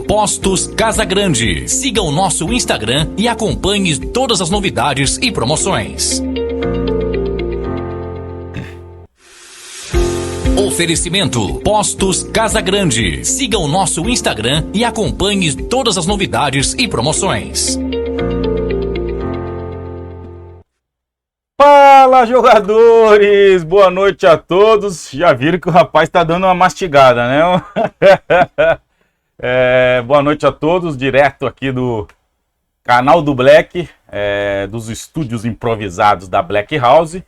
Postos Casa Grande. Siga o nosso Instagram e acompanhe todas as novidades e promoções. Oferecimento Postos Casa Grande. Siga o nosso Instagram e acompanhe todas as novidades e promoções. Fala, jogadores! Boa noite a todos. Já viram que o rapaz tá dando uma mastigada, né? Boa noite a todos, direto aqui do canal do Black, dos estúdios improvisados da Black House.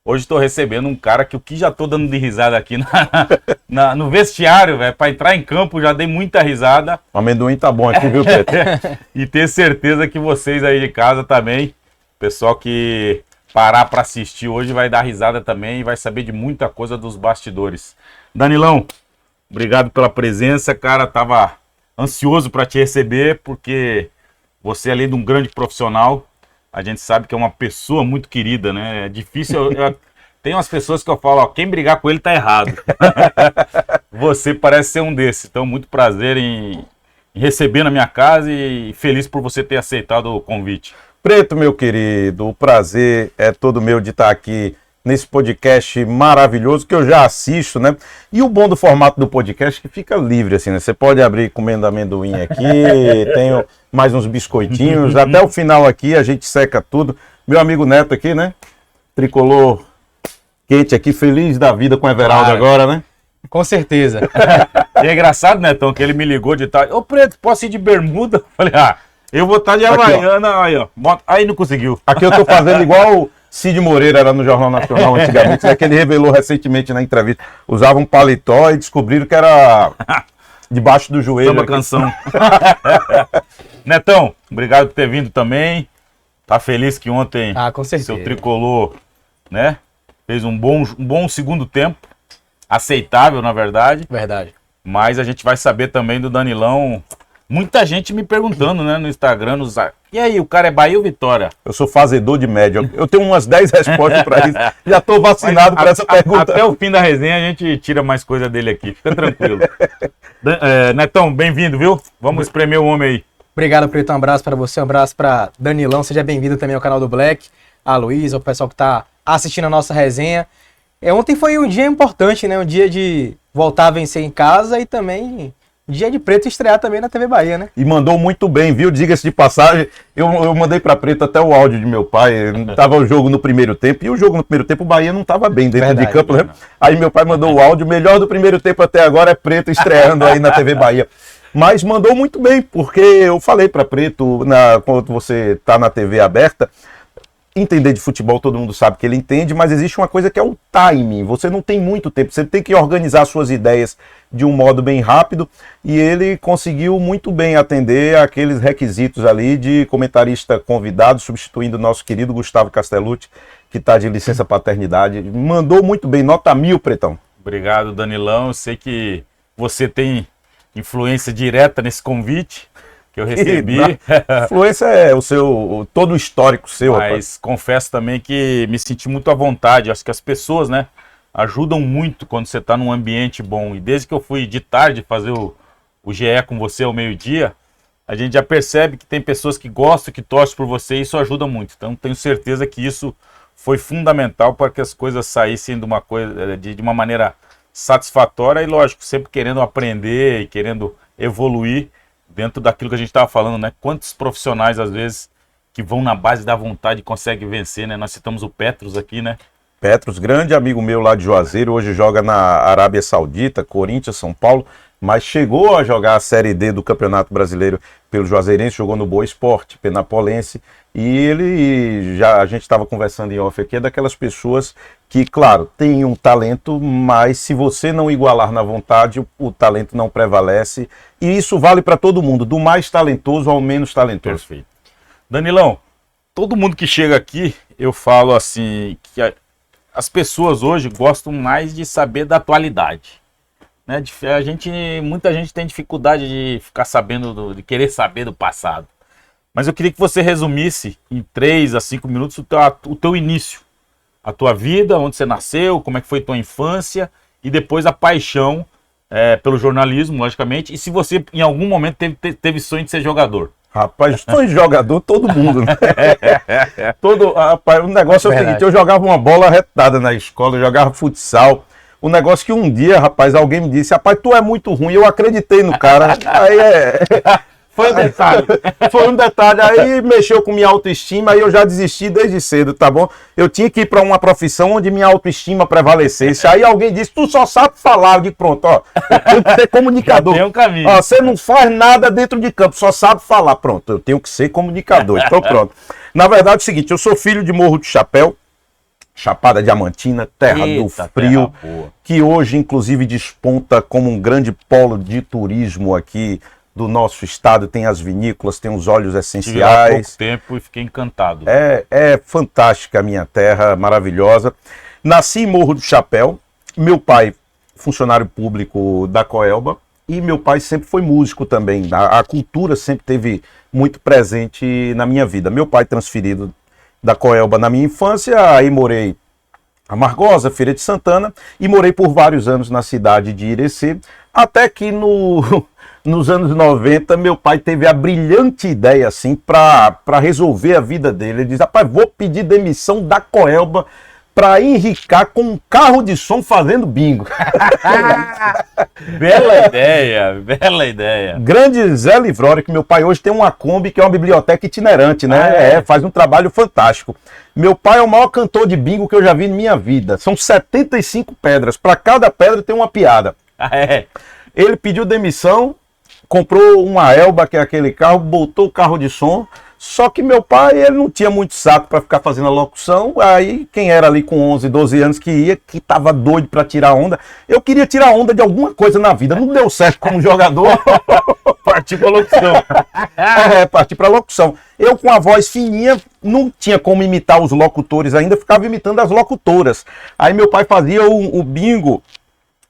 Hoje estou recebendo um cara que o que já tô dando de risada aqui no vestiário, velho. Para entrar em campo já dei muita risada. O amendoim tá bom aqui, viu, Pedro? E ter certeza que vocês aí de casa também, pessoal que parar para assistir hoje vai dar risada também e vai saber de muita coisa dos bastidores. Danilão, obrigado pela presença, cara. Tava ansioso para te receber porque você, além de um grande profissional, a gente sabe que é uma pessoa muito querida, né? É difícil. Tem umas pessoas que eu falo, ó, quem brigar com ele tá errado. Você parece ser um desses. Então, muito prazer em receber na minha casa e feliz por você ter aceitado o convite. Preto, meu querido, o prazer é todo meu de estar aqui nesse podcast maravilhoso que eu já assisto, né? E o bom do formato do podcast é que fica livre, assim, né? Você pode abrir comendo amendoim aqui, tenho mais uns biscoitinhos, até o final aqui a gente seca tudo. Meu amigo Neto aqui, né? Tricolor quente aqui, feliz da vida com o Everaldo agora, né? Com certeza. E é engraçado, Netão, que ele me ligou de tarde. Ô, Preto, posso ir de bermuda? Eu falei, eu vou estar de Havaiana. Aí, ó. Aí não conseguiu. Aqui eu tô fazendo igual o Cid Moreira era no Jornal Nacional antigamente, né, que ele revelou recentemente na entrevista. Usava um paletó e descobriram que era debaixo do joelho. Samba canção. Netão, obrigado por ter vindo também. Tá feliz que ontem com certeza, seu tricolor, né, fez um bom segundo tempo. Aceitável, na verdade. Verdade. Mas a gente vai saber também do Danilão. Muita gente me perguntando, né, no Instagram, e aí, o cara é Bahia ou Vitória? Eu sou fazedor de média. Eu tenho umas 10 respostas para isso. Já estou vacinado para essa pergunta. Até o fim da resenha a gente tira mais coisa dele aqui. Fica tranquilo. Netão, bem-vindo, viu? Vamos espremer o homem aí. Obrigado, Preto. Um abraço para você, um abraço para Danilão. Seja bem-vindo também ao canal do Black. A Luísa, o pessoal que está assistindo a nossa resenha. Ontem foi um dia importante, né? Um dia de voltar a vencer em casa e também dia de Preto estrear também na TV Bahia, né? E mandou muito bem, viu? Diga-se de passagem, eu mandei pra Preto até o áudio de meu pai. Tava o jogo no primeiro tempo, e o jogo no primeiro tempo o Bahia não tava bem dentro de campo, né? Aí meu pai mandou o áudio, o melhor do primeiro tempo até agora é Preto estreando aí na TV Bahia. Mas mandou muito bem, porque eu falei pra Preto, quando você tá na TV aberta, entender de futebol todo mundo sabe que ele entende, mas existe uma coisa que é o timing. Você não tem muito tempo, você tem que organizar suas ideias de um modo bem rápido, e ele conseguiu muito bem atender aqueles requisitos ali de comentarista convidado, substituindo o nosso querido Gustavo Castellucci, que está de licença paternidade. Mandou muito bem, nota 1000, Pretão. Obrigado, Danilão. Eu sei que você tem influência direta nesse convite que eu recebi. Influência é todo o histórico seu. Mas rapaz, confesso também que me senti muito à vontade. Acho que as pessoas, né, ajudam muito quando você está num ambiente bom. E desde que eu fui de tarde fazer o GE com você ao meio-dia, a gente já percebe que tem pessoas que gostam, que torcem por você, e isso ajuda muito. Então tenho certeza que isso foi fundamental para que as coisas saíssem de uma maneira satisfatória e, lógico, sempre querendo aprender e querendo evoluir dentro daquilo que a gente estava falando, né? Quantos profissionais, às vezes, que vão na base da vontade e conseguem vencer, né? Nós citamos o Petros aqui, né? Petros, grande amigo meu lá de Juazeiro, hoje joga na Arábia Saudita, Corinthians, São Paulo, mas chegou a jogar a Série D do Campeonato Brasileiro pelo Juazeirense, jogou no Boa Esporte, Penapolense, e a gente estava conversando em off aqui, é daquelas pessoas que, claro, tem um talento, mas se você não igualar na vontade, o talento não prevalece, e isso vale para todo mundo, do mais talentoso ao menos talentoso. Perfeito. Danilão, todo mundo que chega aqui, eu falo assim, que as pessoas hoje gostam mais de saber da atualidade. Né? Muita gente tem dificuldade de ficar sabendo, de querer saber do passado. Mas eu queria que você resumisse em 3 a 5 minutos o teu início. A tua vida, onde você nasceu, como é que foi tua infância e depois a paixão pelo jornalismo, logicamente, e se você em algum momento teve sonho de ser jogador. Rapaz, sonho de jogador, todo mundo, né? Rapaz, o negócio é o seguinte, eu jogava uma bola retada na escola, eu jogava futsal. O negócio que um dia, rapaz, alguém me disse, rapaz, tu é muito ruim, eu acreditei no cara. Aí Foi um detalhe. Foi um detalhe, aí mexeu com minha autoestima, aí eu já desisti desde cedo, tá bom? Eu tinha que ir para uma profissão onde minha autoestima prevalecesse. Aí alguém disse, tu só sabe falar. Eu digo, pronto, ó, eu tenho que ser comunicador. Tem um caminho. Ó, você não faz nada dentro de campo, só sabe falar. Pronto, eu tenho que ser comunicador. Então pronto. Na verdade é o seguinte, eu sou filho de Morro do Chapéu, Chapada Diamantina, terra do frio, que hoje inclusive desponta como um grande polo de turismo aqui do nosso estado, tem as vinícolas, tem os óleos essenciais. Tive lá há pouco tempo e fiquei encantado. É fantástica a minha terra, maravilhosa. Nasci em Morro do Chapéu, meu pai funcionário público da Coelba e meu pai sempre foi músico também. A cultura sempre teve muito presente na minha vida. Meu pai transferido da Coelba na minha infância, aí morei Amargosa, Feira de Santana, e morei por vários anos na cidade de Irecê, até que nos anos 90, meu pai teve a brilhante ideia, assim, para resolver a vida dele. Ele diz, rapaz, vou pedir demissão da Coelba para enricar com um carro de som fazendo bingo. Bela ideia, bela ideia. Grande Zé Livrori, que meu pai hoje tem uma Kombi, que é uma biblioteca itinerante, né? Faz um trabalho fantástico. Meu pai é o maior cantor de bingo que eu já vi na minha vida. São 75 pedras, para cada pedra tem uma piada. Ele pediu demissão, comprou uma Elba, que é aquele carro, botou o carro de som. Só que meu pai, ele não tinha muito saco para ficar fazendo a locução. Aí quem era ali com 11, 12 anos que tava doido para tirar onda. Eu queria tirar onda de alguma coisa na vida. Não deu certo como jogador. Parti para locução. Parti para locução. Eu com a voz fininha, não tinha como imitar os locutores ainda, ficava imitando as locutoras. Aí meu pai fazia o bingo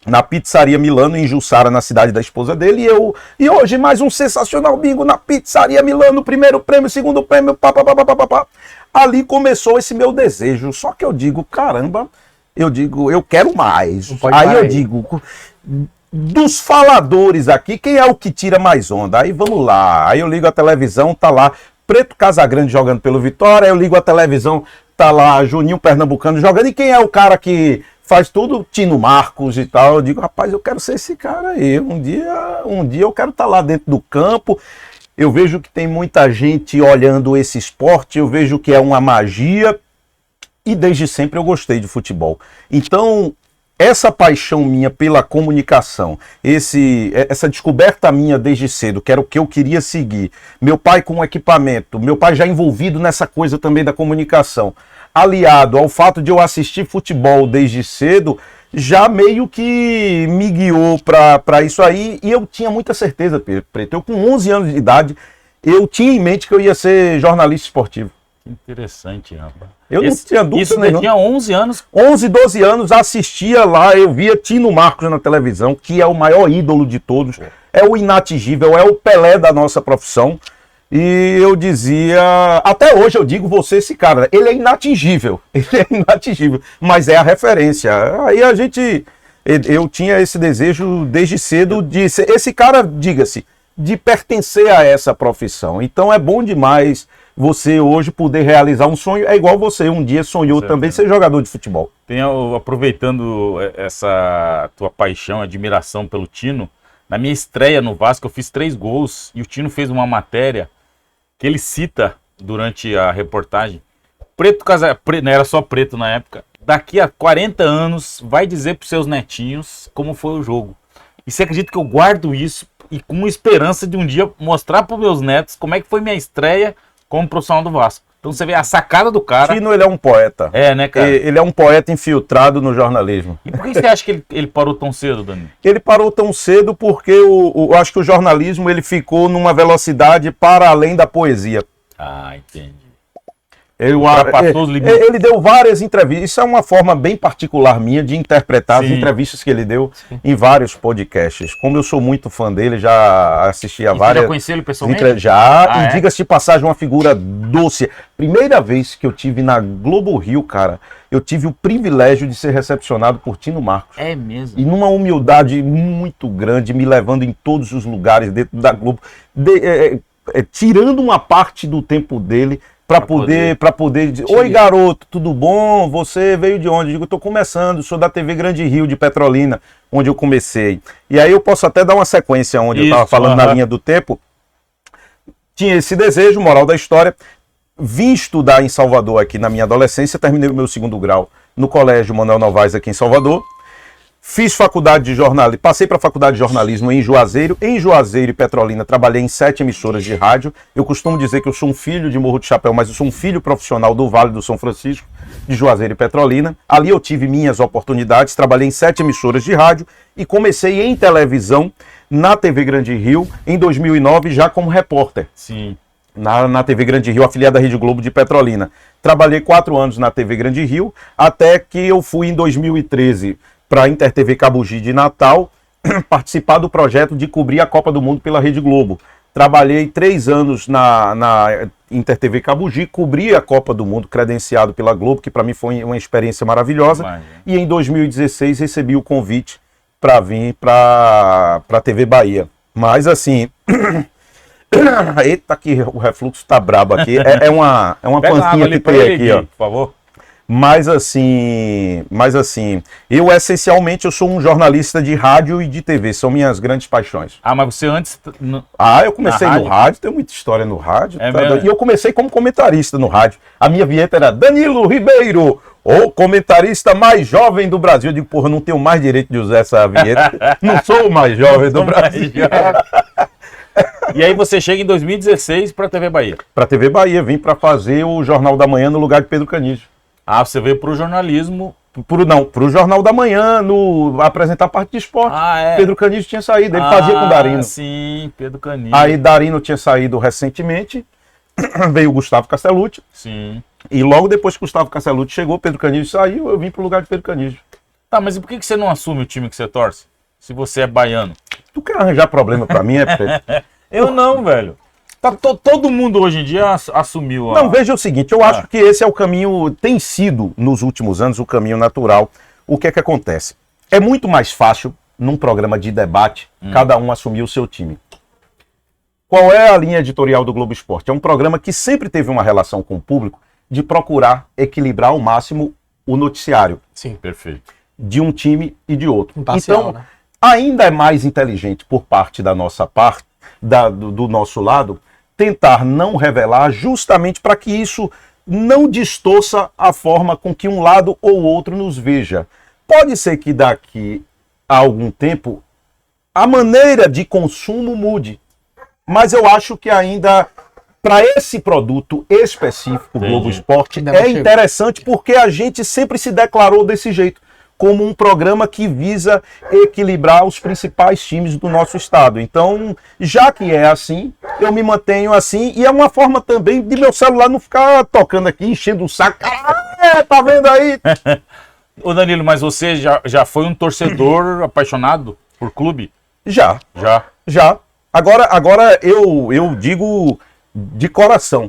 na Pizzaria Milano, em Jussara, na cidade da esposa dele, e hoje mais um sensacional bingo na Pizzaria Milano, primeiro prêmio, segundo prêmio, pá. Ali começou esse meu desejo, só que eu digo, caramba, eu quero mais. Aí eu digo, dos faladores aqui, quem é o que tira mais onda? Aí vamos lá, aí eu ligo a televisão, tá lá Preto Casagrande jogando pelo Vitória, aí eu ligo a televisão, tá lá Juninho Pernambucano jogando, e quem é o cara que faz tudo, Tino Marcos e tal? Eu digo, rapaz, eu quero ser esse cara aí. Um dia eu quero estar lá dentro do campo. Eu vejo que tem muita gente olhando esse esporte, eu vejo que é uma magia, e desde sempre eu gostei de futebol. Então, essa paixão minha pela comunicação, essa descoberta minha desde cedo, que era o que eu queria seguir, meu pai com equipamento, meu pai já envolvido nessa coisa também da comunicação, aliado ao fato de eu assistir futebol desde cedo, já meio que me guiou para isso aí, e eu tinha muita certeza, Preto. Eu com 11 anos de idade, eu tinha em mente que eu ia ser jornalista esportivo. Interessante, rapaz. Eu não tinha dúvida Isso nenhuma. tinha 11 anos? 11, 12 anos, assistia lá, eu via Tino Marcos na televisão, que é o maior ídolo de todos, é o inatingível, é o Pelé da nossa profissão. E eu dizia, até hoje eu digo, esse cara, ele é inatingível, mas é a referência. Aí eu tinha esse desejo desde cedo de ser, esse cara, diga-se, de pertencer a essa profissão. Então é bom demais você hoje poder realizar um sonho, é igual você um dia sonhou também ser jogador de futebol. Aproveitando essa tua paixão, admiração pelo Tino, na minha estreia no Vasco eu fiz 3 gols e o Tino fez uma matéria que ele cita durante a reportagem. Não era só Preto na época, daqui a 40 anos vai dizer para os seus netinhos como foi o jogo. E você acredita que eu guardo isso e com esperança de um dia mostrar para os meus netos como é que foi minha estreia como profissional do Vasco. Então você vê a sacada do cara. Tino, ele é um poeta. Né, cara? Ele é um poeta infiltrado no jornalismo. E por que você acha que ele parou tão cedo, Dani? Ele parou tão cedo porque eu acho que o jornalismo ele ficou numa velocidade para além da poesia. Entendi. Ultrapassou os limites. Ele deu várias entrevistas. Isso é uma forma bem particular minha de interpretar as Sim. entrevistas que ele deu em vários podcasts. Como eu sou muito fã dele, já assisti a várias. Você já conheceu ele pessoalmente? Já, É? diga-se de passagem, uma figura doce. Primeira vez que eu tive na Globo Rio, cara, eu tive o privilégio de ser recepcionado por Tino Marcos. É mesmo. E numa humildade muito grande, me levando em todos os lugares dentro da Globo, tirando uma parte do tempo dele para poder dizer: oi, garoto, tudo bom? Você veio de onde? Eu digo: estou começando, sou da TV Grande Rio de Petrolina, onde eu comecei. E aí eu posso até dar uma sequência onde eu estava falando na linha do tempo. Tinha esse desejo, moral da história. Vim estudar em Salvador aqui na minha adolescência, terminei o meu 2º grau no Colégio Manuel Novaes aqui em Salvador. Fiz faculdade de jornalismo, passei para a faculdade de jornalismo em Juazeiro. Em Juazeiro e Petrolina trabalhei em 7 emissoras de rádio. Eu costumo dizer que eu sou um filho de Morro de Chapéu, mas eu sou um filho profissional do Vale do São Francisco, de Juazeiro e Petrolina. Ali eu tive minhas oportunidades, trabalhei em 7 emissoras de rádio e comecei em televisão na TV Grande Rio em 2009 já como repórter. Sim. Na TV Grande Rio, afiliada da Rede Globo de Petrolina. Trabalhei 4 anos na TV Grande Rio, até que eu fui em 2013 para a InterTV Cabugi de Natal, participar do projeto de cobrir a Copa do Mundo pela Rede Globo. Trabalhei 3 anos na InterTV Cabugi, cobri a Copa do Mundo, credenciado pela Globo, que para mim foi uma experiência maravilhosa. Imagina. E em 2016 recebi o convite para vir para a TV Bahia. Mas assim... Eita, que o refluxo tá brabo aqui. É uma pancinha que tem aqui, ó. Por favor. Mas assim, eu essencialmente eu sou um jornalista de rádio e de TV, são minhas grandes paixões. Ah, mas você antes... Eu comecei no rádio, tem muita história no rádio. É mesmo? E eu comecei como comentarista no rádio. A minha vinheta era Danilo Ribeiro, o comentarista mais jovem do Brasil. Eu digo, porra, não tenho mais direito de usar essa vinheta. Não sou o mais jovem do Brasil. E aí você chega em 2016 para a TV Bahia. Para a TV Bahia, vim para fazer o Jornal da Manhã no lugar de Pedro Canísio. Ah, você veio para o jornalismo. Pro Jornal da Manhã, apresentar a parte de esporte. Pedro Canísio tinha saído, ele fazia com Darino. Sim, Pedro Canísio. Aí Darino tinha saído recentemente, veio o Gustavo Castellucci. Sim. E logo depois que o Gustavo Castellucci chegou, Pedro Canísio saiu, eu vim pro lugar de Pedro Canísio. Tá, mas e por que você não assume o time que você torce? Se você é baiano. Tu quer arranjar problema pra mim, Pedro? Eu não, velho. Todo mundo hoje em dia assumiu. Não, veja o seguinte, eu acho que esse é o caminho, tem sido nos últimos anos o caminho natural. O que é que acontece? É muito mais fácil, num programa de debate, cada um assumir o seu time. Qual é a linha editorial do Globo Esporte? É um programa que sempre teve uma relação com o público de procurar equilibrar ao máximo o noticiário. Sim. Perfeito. De um time e de outro. Imparcial, Então, né? ainda é mais inteligente por parte da nossa parte, do nosso lado, tentar não revelar justamente para que isso não distorça a forma com que um lado ou outro nos veja. Pode ser que daqui a algum tempo a maneira de consumo mude, mas eu acho que ainda para esse produto específico, Globo Esporte, é interessante porque a gente sempre se declarou desse jeito, como um programa que visa equilibrar os principais times do nosso estado. Então, já que é assim, eu me mantenho assim, e é uma forma também de meu celular não ficar tocando aqui, enchendo o saco. Tá vendo aí? Ô Danilo, mas você já foi um torcedor apaixonado por clube? Já. Agora eu digo de coração.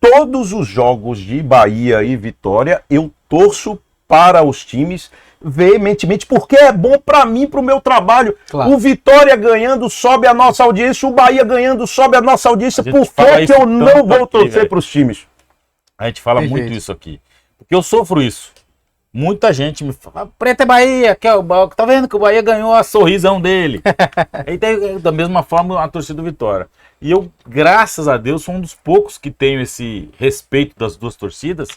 Todos os jogos de Bahia e Vitória, eu torço para os times veementemente, porque é bom para mim, para o meu trabalho. Claro. O Vitória ganhando sobe a nossa audiência, o Bahia ganhando sobe a nossa audiência. Por que eu não vou torcer para os times? A gente fala muito isso aqui. Porque eu sofro isso. Muita gente me fala, Preto é Bahia, tá vendo que o Bahia ganhou a sorrisão dele. E tem, da mesma forma, a torcida do Vitória. E eu, graças a Deus, sou um dos poucos que tenho esse respeito das duas torcidas.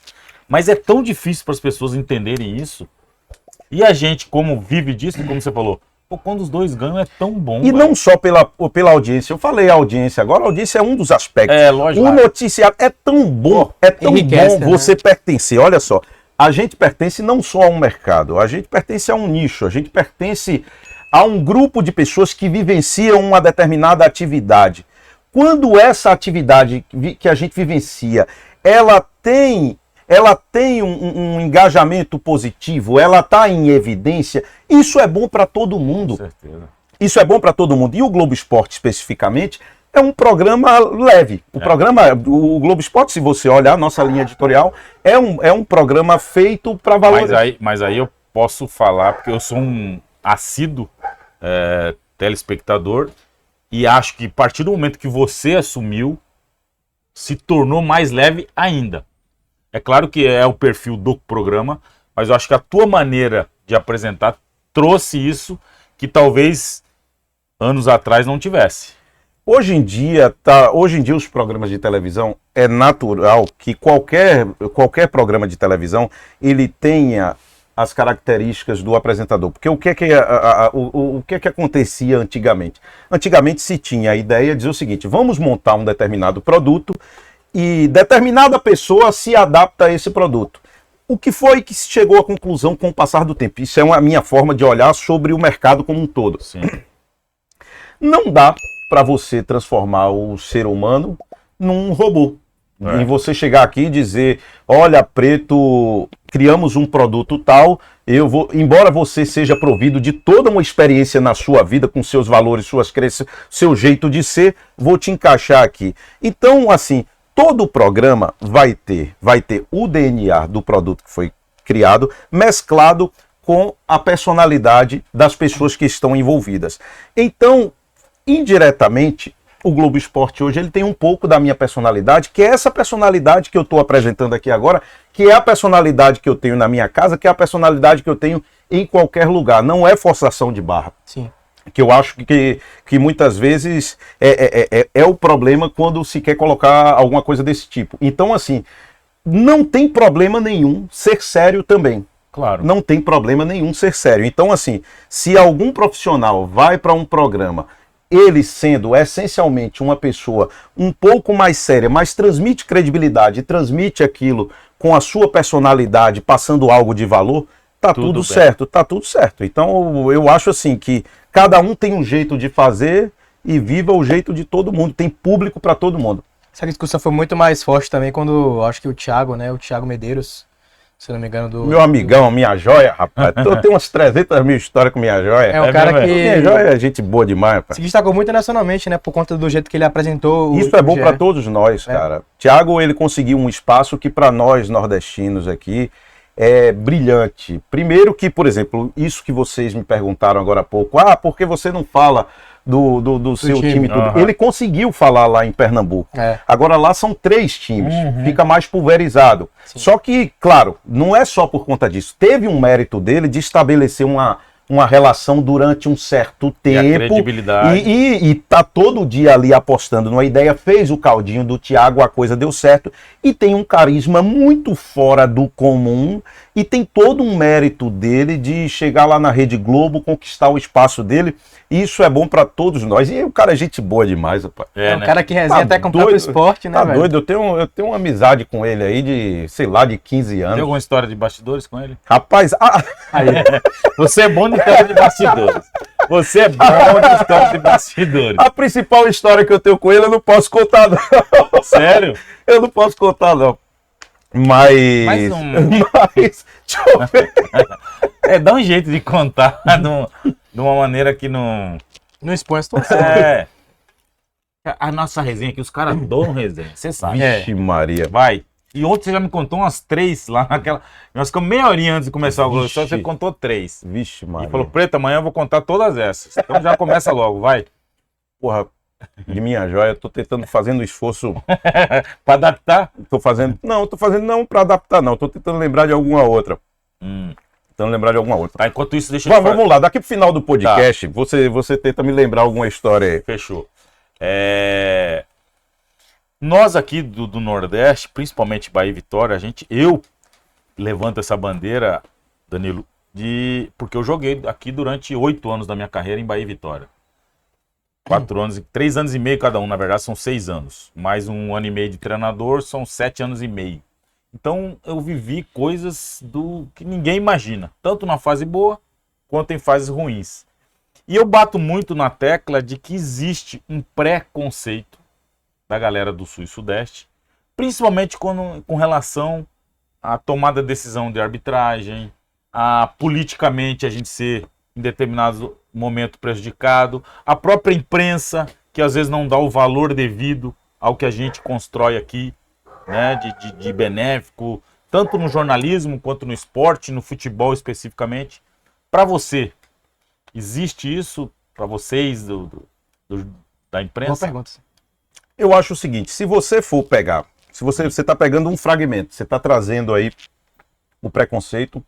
Mas é tão difícil para as pessoas entenderem isso. E a gente, como vive disso, como você falou, quando os dois ganham é tão bom. E não só pela audiência. Eu falei a audiência agora, a audiência é um dos aspectos. É, lógico. O noticiário é tão bom, enriquece, bom você pertencer. Olha só, a gente pertence não só a um mercado, a gente pertence a um nicho, a gente pertence a um grupo de pessoas que vivenciam uma determinada atividade. Quando essa atividade que a gente vivencia ela tem um engajamento positivo, ela está em evidência, isso é bom para todo mundo. Com certeza. Isso é bom para todo mundo. E o Globo Esporte, especificamente, é um programa leve. O Globo Esporte, se você olhar a nossa linha editorial, é um programa feito para valorizar. Mas aí eu posso falar, porque eu sou um assíduo telespectador e acho que a partir do momento que você assumiu, se tornou mais leve ainda. É claro que é o perfil do programa, mas eu acho que a tua maneira de apresentar trouxe isso que talvez anos atrás não tivesse. Hoje em dia os programas de televisão, é natural que qualquer programa de televisão ele tenha as características do apresentador. Porque o que é que acontecia antigamente? Antigamente se tinha a ideia de dizer o seguinte: vamos montar um determinado produto e determinada pessoa se adapta a esse produto. O que foi que se chegou à conclusão com o passar do tempo? Isso é a minha forma de olhar sobre o mercado como um todo. Sim. Não dá para você transformar o ser humano num robô. Em você chegar aqui e dizer: olha, Preto, criamos um produto tal, embora você seja provido de toda uma experiência na sua vida, com seus valores, suas crenças, seu jeito de ser, vou te encaixar aqui. Então, assim, todo o programa vai ter o DNA do produto que foi criado, mesclado com a personalidade das pessoas que estão envolvidas. Então, indiretamente, o Globo Esporte hoje ele tem um pouco da minha personalidade, que é essa personalidade que eu estou apresentando aqui agora, que é a personalidade que eu tenho na minha casa, que é a personalidade que eu tenho em qualquer lugar. Não é forçação de barra. Sim. Que eu acho que muitas vezes é o problema quando se quer colocar alguma coisa desse tipo. Então, assim, não tem problema nenhum ser sério também. Claro. Não tem problema nenhum ser sério. Então, assim, se algum profissional vai para um programa, ele sendo essencialmente uma pessoa um pouco mais séria, mas transmite credibilidade, transmite aquilo com a sua personalidade, passando algo de valor, tá tudo certo, tá tudo certo. Então eu acho assim que cada um tem um jeito de fazer e viva o jeito de todo mundo, tem público para todo mundo. Essa discussão foi muito mais forte também quando, acho que o Thiago Medeiros, se não me engano, Meu amigão, minha joia, rapaz. Eu tenho umas 300 mil histórias com minha joia. É um cara que... Minha joia é gente boa demais, rapaz. Se destacou muito nacionalmente, né? Por conta do jeito que ele apresentou. Isso é bom para todos nós, cara. Thiago, ele conseguiu um espaço que para nós nordestinos aqui é brilhante. Primeiro que, por exemplo, isso que vocês me perguntaram agora há pouco. Ah, por que você não fala do seu time? Tudo? Ele conseguiu falar lá em Pernambuco. Agora lá são 3 times. Fica mais pulverizado. Sim. Só que, claro, não é só por conta disso. Teve um mérito dele de estabelecer uma relação durante um certo tempo. E a credibilidade. E tá todo dia ali apostando numa ideia, fez o caldinho do Thiago, a coisa deu certo. E tem um carisma muito fora do comum. E tem todo um mérito dele de chegar lá na Rede Globo, conquistar o espaço dele. Isso é bom pra todos nós. E o cara é gente boa demais, rapaz. É um cara que resenha até com o próprio esporte, né, tá velho? Doido, eu tenho uma amizade com ele aí de, sei lá, de 15 anos. Tem alguma história de bastidores com ele? Rapaz, Aí, você é bom de história de bastidores. Você é bom de história de bastidores. a principal história que eu tenho com ele eu não posso contar, não. Sério? Eu não posso contar, não. Mas deixa eu ver. Dá um jeito de contar de uma maneira que não... Não expõe a situação. A nossa resenha aqui, os caras adoram resenha, você sabe. Vixe Maria. Vai. E ontem você já me contou umas 3 lá naquela... Nós ficamos meia horinha antes de começar o Globo, só você contou 3. Vixe Maria. E falou: Preto, amanhã eu vou contar todas essas. Então já começa logo, vai. Porra, de minha joia, eu tô tentando fazendo esforço Pra adaptar? Tô fazendo não pra adaptar, não. Tô tentando lembrar de alguma outra. Tentando lembrar de alguma outra. Tá, enquanto isso, deixa eu Vamos lá, daqui pro final do podcast, você tenta me lembrar alguma história aí. Fechou. Nós aqui do Nordeste, principalmente Bahia e Vitória, eu levanto essa bandeira, Danilo, porque eu joguei aqui durante 8 anos da minha carreira em Bahia e Vitória. 4 anos, 3 anos e meio cada um, na verdade são 6 anos. Mais 1 ano e meio de treinador, são 7 anos e meio. Então eu vivi coisas que ninguém imagina, tanto na fase boa quanto em fases ruins. E eu bato muito na tecla de que existe um preconceito da galera do Sul e Sudeste principalmente com relação à tomada de decisão de arbitragem, a politicamente a gente ser em determinado momento prejudicado, a própria imprensa que às vezes não dá o valor devido ao que a gente constrói aqui, né, de benéfico, tanto no jornalismo quanto no esporte, no futebol especificamente. Para você, existe isso para vocês da imprensa? Boa pergunta. Eu acho o seguinte, se você for pegar, se você está pegando um fragmento, você está trazendo aí o preconceito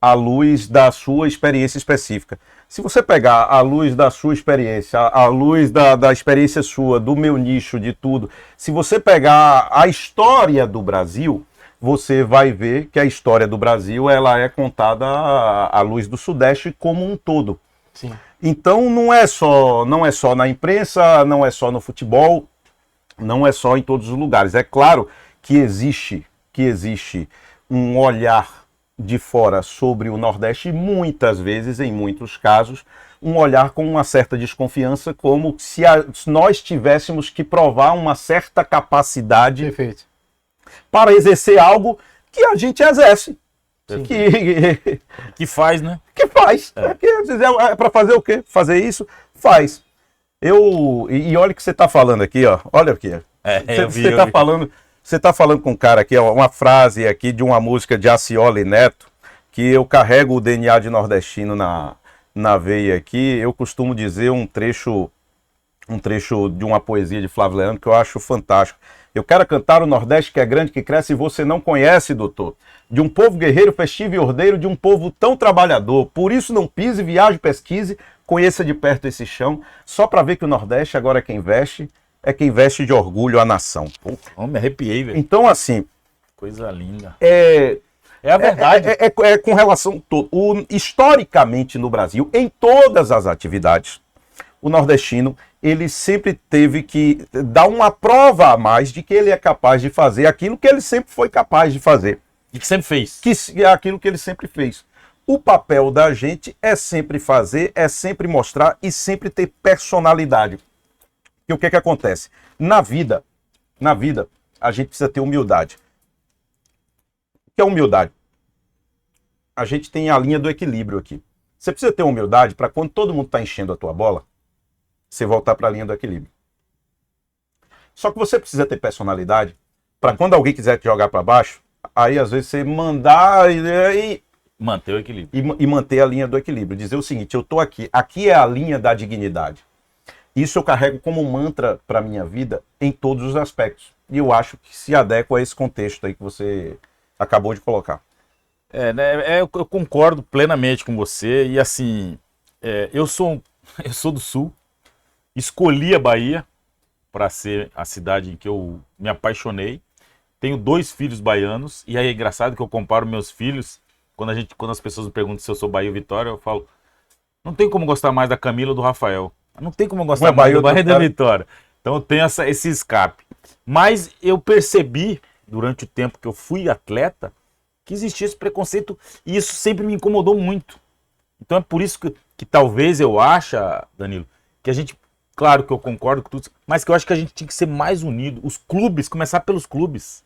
à luz da sua experiência específica. Se você pegar à luz da sua experiência, à luz da experiência sua, do meu nicho, de tudo, se você pegar a história do Brasil, você vai ver que a história do Brasil ela é contada à luz do Sudeste como um todo. Sim. Então não é só na imprensa, não é só no futebol, não é só em todos os lugares. É claro que existe um olhar de fora sobre o Nordeste, muitas vezes, em muitos casos, um olhar com uma certa desconfiança, como se nós tivéssemos que provar uma certa capacidade Perfeito. para exercer algo que a gente exerce. Que faz, né? Que faz. É para fazer o quê? Fazer isso? Faz. E olha o que você está falando aqui, ó. Olha aqui. Você está falando com um cara aqui, ó, uma frase aqui de uma música de Acioli Neto, que eu carrego o DNA de nordestino na veia aqui. Eu costumo dizer um trecho de uma poesia de Flávio Leandro que eu acho fantástico. Eu quero cantar o Nordeste que é grande, que cresce e você não conhece, doutor. De um povo guerreiro, festivo e ordeiro, de um povo tão trabalhador. Por isso não pise, viaje, pesquise, conheça de perto esse chão, só para ver que o Nordeste agora é quem veste de orgulho a nação. Pô, me arrepiei, velho. Então, assim... Coisa linda. É a verdade. É com relação... Historicamente no Brasil, em todas as atividades, o nordestino, ele sempre teve que dar uma prova a mais de que ele é capaz de fazer aquilo que ele sempre foi capaz de fazer. E que sempre fez. Que é aquilo que ele sempre fez. O papel da gente é sempre fazer, é sempre mostrar e sempre ter personalidade. E o que acontece? Na vida, a gente precisa ter humildade. O que é humildade? A gente tem a linha do equilíbrio aqui. Você precisa ter humildade para quando todo mundo está enchendo a tua bola, você voltar para a linha do equilíbrio. Só que você precisa ter personalidade para quando alguém quiser te jogar para baixo, aí às vezes você mandar e manter o equilíbrio. E manter a linha do equilíbrio. Dizer o seguinte, eu estou aqui é a linha da dignidade. Isso eu carrego como um mantra para a minha vida em todos os aspectos. E eu acho que se adequa a esse contexto aí que você acabou de colocar. Eu concordo plenamente com você. E assim, eu sou do Sul, escolhi a Bahia para ser a cidade em que eu me apaixonei. Tenho 2 filhos baianos, e aí é engraçado que eu comparo meus filhos, quando as pessoas me perguntam se eu sou Bahia ou Vitória, eu falo, não tem como gostar mais da Camila ou do Rafael. Não tem como eu gostar mais do Bahia e da Vitória. Então eu tenho esse escape. Mas eu percebi, durante o tempo que eu fui atleta, que existia esse preconceito, e isso sempre me incomodou muito. Então é por isso que talvez eu ache, Danilo, que a gente, claro que eu concordo com tudo, mas que eu acho que a gente tinha que ser mais unido. Os clubes, começar pelos clubes,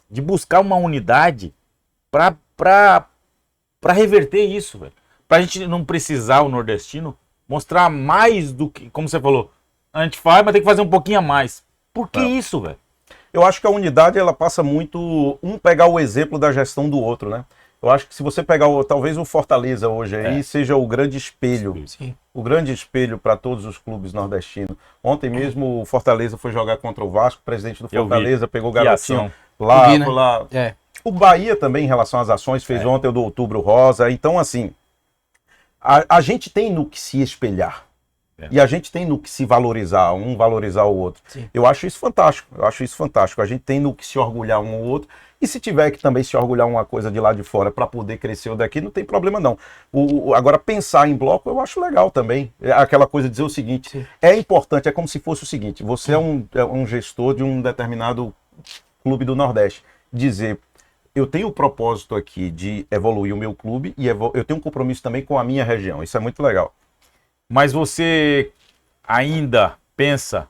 de buscar uma unidade para reverter isso, velho. Pra gente não precisar, o nordestino, mostrar mais do que, como você falou, a gente faz, mas tem que fazer um pouquinho a mais. Por que isso, velho? Eu acho que a unidade, ela passa muito, pegar o exemplo da gestão do outro, né? Eu acho que se você pegar, talvez o Fortaleza hoje aí seja o grande espelho. Sim. O grande espelho para todos os clubes nordestinos. Ontem mesmo o Fortaleza foi jogar contra o Vasco, o presidente do Fortaleza pegou o garotinho lá. Vi, né? Lá. O Bahia também, em relação às ações, fez ontem o do Outubro Rosa. Então, assim, a gente tem no que se espelhar. E a gente tem no que se valorizar, um valorizar o outro. Sim. Eu acho isso fantástico. A gente tem no que se orgulhar um ao outro. E se tiver que também se orgulhar uma coisa de lá de fora para poder crescer o daqui, não tem problema não. Agora, pensar em bloco eu acho legal também. Aquela coisa de dizer o seguinte, sim, é importante, é como se fosse o seguinte, você é um gestor de um determinado clube do Nordeste. Dizer, eu tenho o propósito aqui de evoluir o meu clube e eu tenho um compromisso também com a minha região. Isso é muito legal. Mas você ainda pensa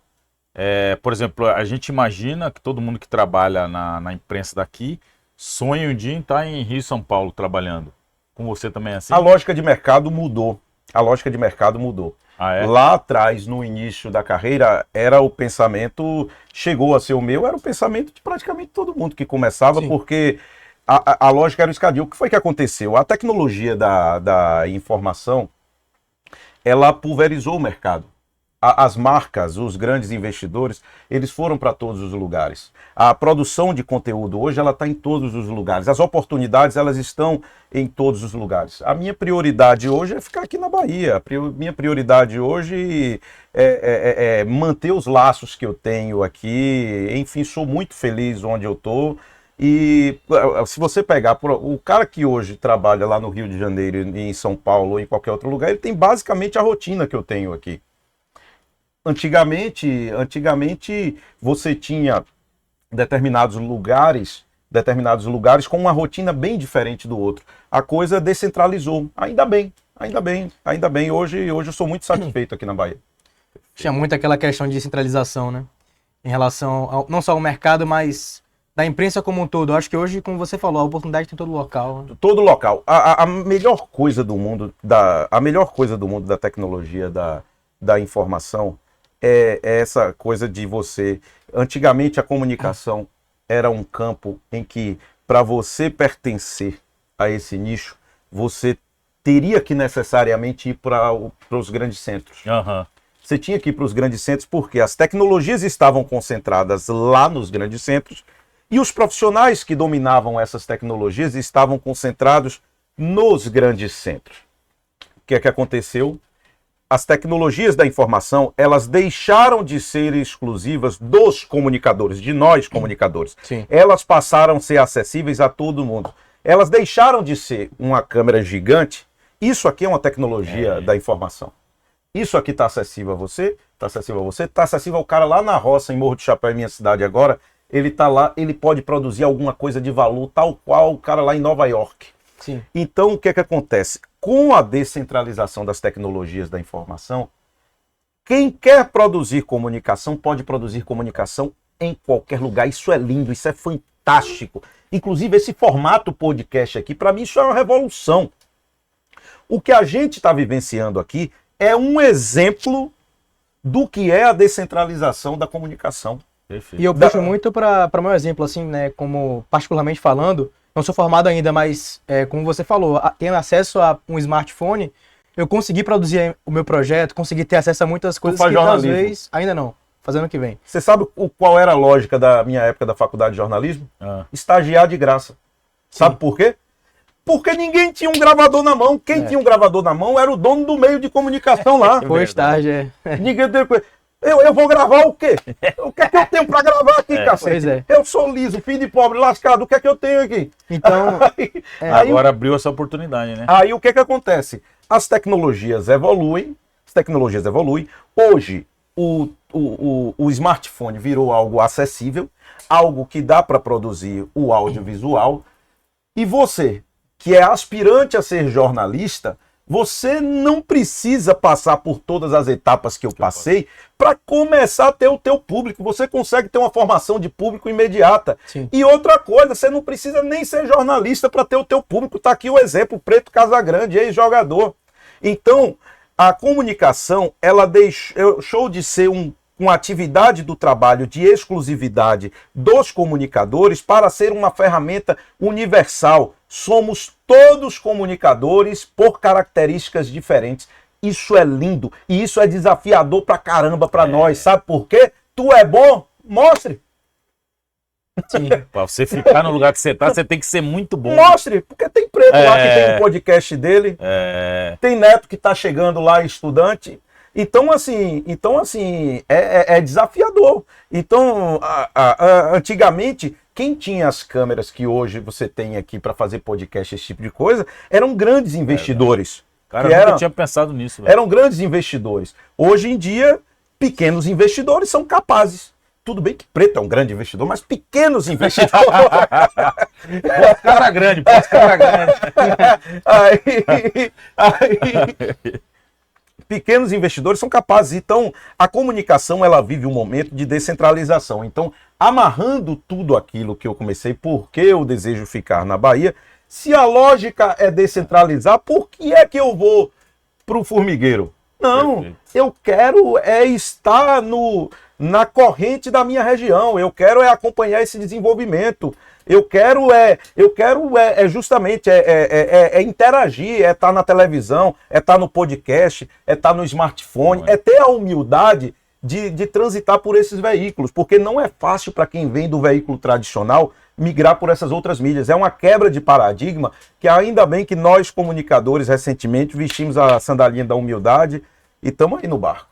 Por exemplo, a gente imagina que todo mundo que trabalha na imprensa daqui sonha um dia em estar em Rio e São Paulo trabalhando. Com você também é assim? A lógica de mercado mudou. A lógica de mercado mudou. Ah, é? Lá atrás, no início da carreira, era o pensamento, chegou a ser o meu, era o pensamento de praticamente todo mundo que começava, Sim. porque a lógica era o escadinho. O que foi que aconteceu? A tecnologia da informação, ela pulverizou o mercado. As marcas, os grandes investidores, eles foram para todos os lugares. A produção de conteúdo hoje, ela está em todos os lugares. As oportunidades, elas estão em todos os lugares. A minha prioridade hoje é ficar aqui na Bahia. Minha prioridade hoje é manter os laços que eu tenho aqui. Enfim, sou muito feliz onde eu estou. E se você pegar o cara que hoje trabalha lá no Rio de Janeiro, em São Paulo ou em qualquer outro lugar, ele tem basicamente a rotina que eu tenho aqui. Antigamente você tinha determinados lugares com uma rotina bem diferente do outro. A coisa descentralizou. Ainda bem. Hoje eu sou muito satisfeito aqui na Bahia. Tinha muito aquela questão de centralização, né? Em relação não só ao mercado, mas da imprensa como um todo. Eu acho que hoje, como você falou, a oportunidade tem em todo local. Né? Todo local. A melhor coisa do mundo da tecnologia da informação é essa coisa de você... Antigamente a comunicação era um campo em que, para você pertencer a esse nicho, você teria que necessariamente ir para os grandes centros. Uhum. Você tinha que ir para os grandes centros porque as tecnologias estavam concentradas lá nos grandes centros e os profissionais que dominavam essas tecnologias estavam concentrados nos grandes centros. O que é que aconteceu? As tecnologias da informação, elas deixaram de ser exclusivas dos comunicadores, de nós comunicadores. Sim. Elas passaram a ser acessíveis a todo mundo. Elas deixaram de ser uma câmera gigante. Isso aqui é uma tecnologia da informação. Isso aqui está acessível a você, está acessível ao cara lá na roça, em Morro de Chapéu, em minha cidade agora. Ele está lá, ele pode produzir alguma coisa de valor, tal qual o cara lá em Nova York. Sim. Então, o que é que acontece? Com a descentralização das tecnologias da informação, quem quer produzir comunicação pode produzir comunicação em qualquer lugar. Isso é lindo, isso é fantástico. Inclusive, esse formato podcast aqui, para mim, isso é uma revolução. O que a gente está vivenciando aqui é um exemplo do que é a descentralização da comunicação. Perfeito. E eu puxo muito para o meu exemplo, assim, né? Como particularmente falando, não sou formado ainda, mas como você falou, tendo acesso a um smartphone, eu consegui produzir o meu projeto, consegui ter acesso a muitas coisas que talvez ainda não, fazendo o que vem. Você sabe qual era a lógica da minha época da faculdade de jornalismo? Estagiar de graça. Sabe por quê? Porque ninguém tinha um gravador na mão. Quem tinha um gravador na mão era o dono do meio de comunicação lá. Foi estágio, Ninguém teve coisa. Eu vou gravar o quê? O que é que eu tenho pra gravar aqui, cacete? Eu sou liso, filho de pobre, lascado, o que é que eu tenho aqui? Então, agora abriu essa oportunidade, né? Aí o que é que acontece? As tecnologias evoluem. Hoje, o smartphone virou algo acessível, algo que dá para produzir o audiovisual. E você, que é aspirante a ser jornalista, você não precisa passar por todas as etapas que eu passei para começar a ter o teu público. Você consegue ter uma formação de público imediata. Sim. E outra coisa, você não precisa nem ser jornalista para ter o teu público. Tá aqui o exemplo, Preto Casagrande, ex-jogador. Então, a comunicação, ela deixou de ser uma atividade do trabalho de exclusividade dos comunicadores para ser uma ferramenta universal. Somos todos comunicadores por características diferentes. Isso é lindo e isso é desafiador pra caramba pra nós. Sabe por quê? Tu é bom? Mostre. sim. Pra você ficar no lugar que você tá, você tem que ser muito bom. Mostre, porque tem Preto lá que tem um podcast dele. Tem Neto que tá chegando lá, estudante. Então, assim, é desafiador. Então, antigamente, quem tinha as câmeras que hoje você tem aqui para fazer podcast, esse tipo de coisa, eram grandes investidores. Cara, eu nunca tinha pensado nisso. Eram grandes investidores. Hoje em dia, pequenos investidores são capazes. Tudo bem que Preto é um grande investidor, mas pequenos investidores. Cara grande, cara grande. pequenos investidores são capazes. Então, a comunicação, ela vive um momento de descentralização. Então, amarrando tudo aquilo que eu comecei, por que eu desejo ficar na Bahia, se a lógica é descentralizar, por que é que eu vou para o formigueiro? Não, perfeito. Eu quero estar na corrente da minha região, eu quero acompanhar esse desenvolvimento. Eu quero justamente interagir, estar na televisão, estar no podcast, estar no smartphone, ter a humildade de transitar por esses veículos, porque não é fácil para quem vem do veículo tradicional migrar por essas outras mídias. É uma quebra de paradigma que ainda bem que nós, comunicadores, recentemente vestimos a sandalinha da humildade e estamos aí no barco.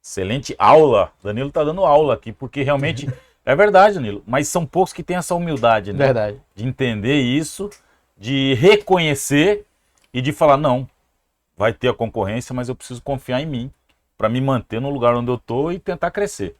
Excelente aula. Danilo está dando aula aqui, porque realmente... É verdade, Danilo, mas são poucos que têm essa humildade, né? Verdade. De entender isso, de reconhecer e de falar, não, vai ter a concorrência, mas eu preciso confiar em mim para me manter no lugar onde eu tô e tentar crescer.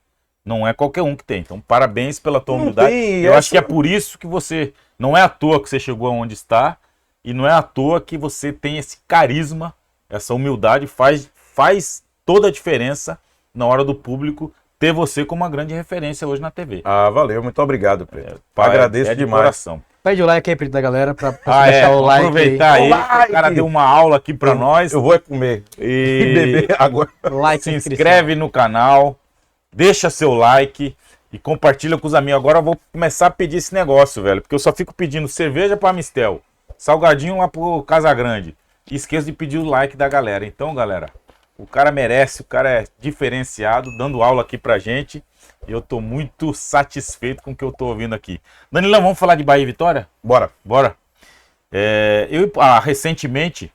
Não é qualquer um que tem. Então, parabéns pela tua humildade. Eu acho que é por isso que você, não é à toa que você chegou aonde está e não é à toa que você tem esse carisma, essa humildade faz toda a diferença na hora do público ter você como uma grande referência hoje na TV. Ah, valeu, muito obrigado, Preto. Agradeço de demais. Coração. Pede o like aí, Preto, da galera, pra deixar o like. Aproveitar aí, o cara deu uma aula aqui pra nós. Eu vou comer e beber agora. Like, se inscreve no canal, deixa seu like e compartilha com os amigos. Agora eu vou começar a pedir esse negócio, velho, porque eu só fico pedindo cerveja pra Mistel, salgadinho lá pro Casagrande. E esqueço de pedir o like da galera. Então, galera, o cara merece, o cara é diferenciado, dando aula aqui pra gente. E eu tô muito satisfeito com o que eu tô ouvindo aqui. Danilão, vamos falar de Bahia e Vitória? Bora. Recentemente,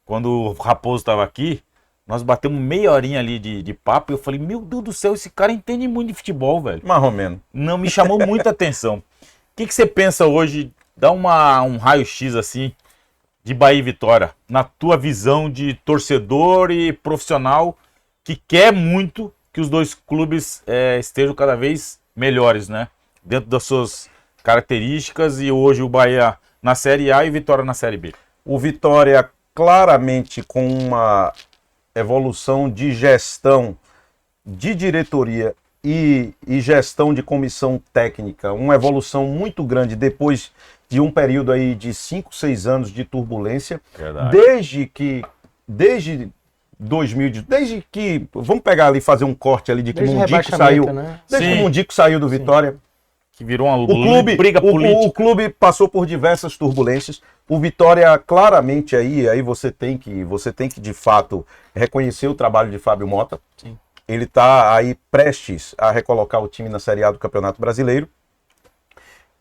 quando o Raposo tava aqui, nós batemos meia horinha ali de papo. E eu falei, meu Deus do céu, esse cara entende muito de futebol, velho. Mais ou menos. Não, me chamou muita atenção. O que você pensa hoje? Dá um raio-x assim de Bahia e Vitória, na tua visão de torcedor e profissional que quer muito que os dois clubes estejam cada vez melhores, né? Dentro das suas características, e hoje o Bahia na Série A e o Vitória na Série B. O Vitória claramente com uma evolução de gestão, de diretoria e gestão de comissão técnica, uma evolução muito grande depois de um período aí de 5, 6 anos de turbulência. Verdade. Desde que, vamos pegar ali, fazer um corte ali de que o Mundico saiu, né? Desde que o Mundico saiu do Vitória. Que virou uma briga política. O clube passou por diversas turbulências. O Vitória, claramente, aí você tem que de fato reconhecer o trabalho de Fábio Mota. Sim. Ele está aí prestes a recolocar o time na Série A do Campeonato Brasileiro.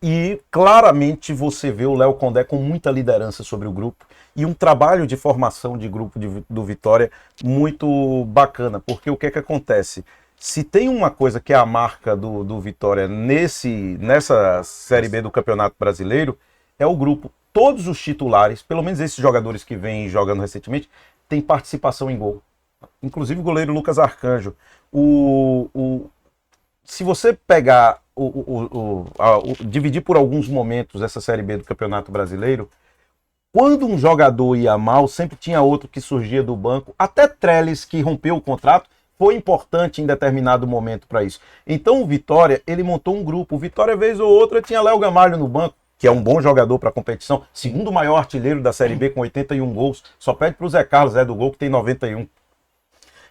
E claramente você vê o Léo Condé com muita liderança sobre o grupo e um trabalho de formação de grupo do Vitória muito bacana, porque o que é que acontece? Se tem uma coisa que é a marca do Vitória nessa Série B do Campeonato Brasileiro, é o grupo. Todos os titulares, pelo menos esses jogadores que vêm jogando recentemente, têm participação em gol. Inclusive o goleiro Lucas Arcanjo. Se você pegar, dividir por alguns momentos essa Série B do Campeonato Brasileiro, quando um jogador ia mal, sempre tinha outro que surgia do banco. Até Trellis, que rompeu o contrato, foi importante em determinado momento para isso. Então o Vitória, ele montou um grupo. O Vitória, vez ou outra, tinha Léo Gamalho no banco, que é um bom jogador para a competição. Segundo maior artilheiro da Série B com 81 gols. Só pede para o Zé Carlos, do Gol, que tem 91.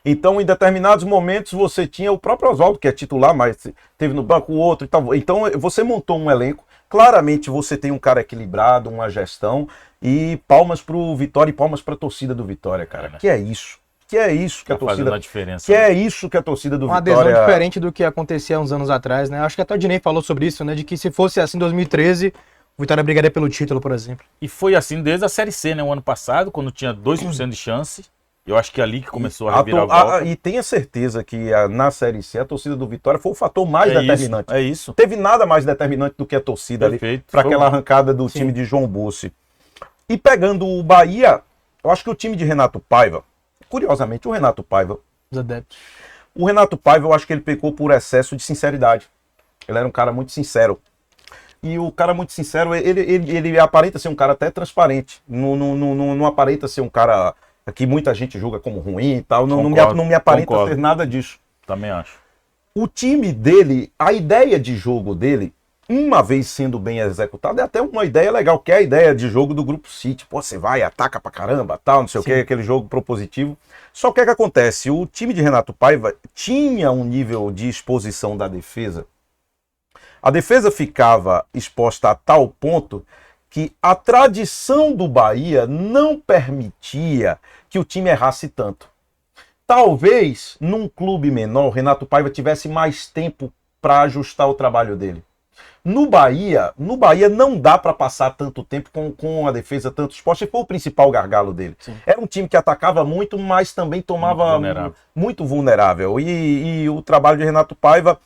Então, em determinados momentos, você tinha o próprio Oswaldo, que é titular, mas teve no banco o outro e tal. Então, você montou um elenco. Claramente, você tem um cara equilibrado, uma gestão. E palmas para o Vitória e palmas para a torcida do Vitória, cara. Que é isso. Que é isso que a torcida... fazendo a diferença. Que é isso que a torcida do Vitória... Uma adesão diferente do que acontecia uns anos atrás, né? Acho que até o Dinei falou sobre isso, né? De que se fosse assim em 2013, o Vitória brigaria pelo título, por exemplo. E foi assim desde a Série C, né? O ano passado, quando tinha 2% de chance. Eu acho que é ali que começou a reviravolta. E tenha certeza que na Série C a torcida do Vitória foi o fator mais determinante. É isso. Teve nada mais determinante do que a torcida ali para aquela arrancada do time de João Bussi. E pegando o Bahia, eu acho que o time de Renato Paiva, curiosamente, o Renato Paiva, eu acho que ele pecou por excesso de sinceridade. Ele era um cara muito sincero. E o cara muito sincero, ele aparenta ser um cara até transparente. Não aparenta ser um cara que muita gente julga como ruim e tal, não Concordo, me aparenta concordo. ser nada disso. Também acho. O time dele, a ideia de jogo dele, uma vez sendo bem executada, é até uma ideia legal, que é a ideia de jogo do Grupo City. Pô, você vai, ataca pra caramba, tal, não sei o que, aquele jogo propositivo. Só que o que acontece? O time de Renato Paiva tinha um nível de exposição da defesa. A defesa ficava exposta a tal ponto que a tradição do Bahia não permitia que o time errasse tanto. Talvez, num clube menor, o Renato Paiva tivesse mais tempo para ajustar o trabalho dele. No Bahia não dá para passar tanto tempo com a defesa, tanto esporte, foi o principal gargalo dele. Sim. Era um time que atacava muito, mas também tomava muito vulnerável. E o trabalho de Renato Paiva,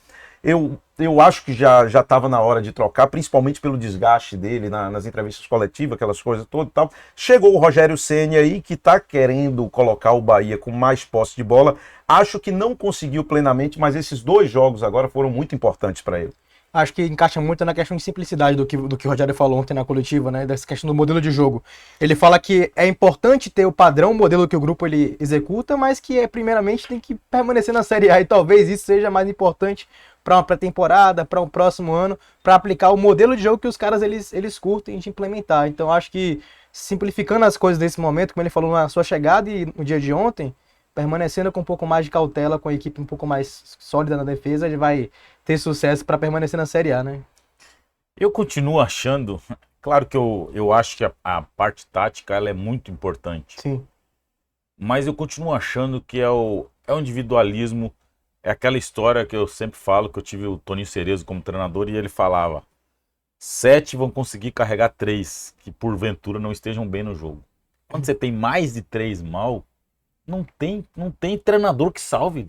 eu acho que já estava na hora de trocar, principalmente pelo desgaste dele nas entrevistas coletivas, aquelas coisas todas e tal. Chegou o Rogério Ceni aí, que está querendo colocar o Bahia com mais posse de bola. Acho que não conseguiu plenamente, mas esses 2 jogos agora foram muito importantes para ele. Acho que encaixa muito na questão de simplicidade do que o Rogério falou ontem na coletiva, né? Dessa questão do modelo de jogo. Ele fala que é importante ter o padrão, o modelo que o grupo ele executa, mas que primeiramente tem que permanecer na Série A. E talvez isso seja mais importante para uma pré-temporada, para um próximo ano, para aplicar o modelo de jogo que os caras eles curtem de implementar. Então acho que simplificando as coisas nesse momento, como ele falou na sua chegada e no dia de ontem, permanecendo com um pouco mais de cautela, com a equipe um pouco mais sólida na defesa, ele vai ter sucesso para permanecer na Série A, né? Eu continuo achando, claro que eu acho que a parte tática ela é muito importante, Sim. mas eu continuo achando que é o individualismo, é aquela história que eu sempre falo, que eu tive o Toninho Cerezo como treinador e ele falava, 7 vão conseguir carregar 3 que porventura não estejam bem no jogo. Quando você tem mais de 3 mal, não tem treinador que salve.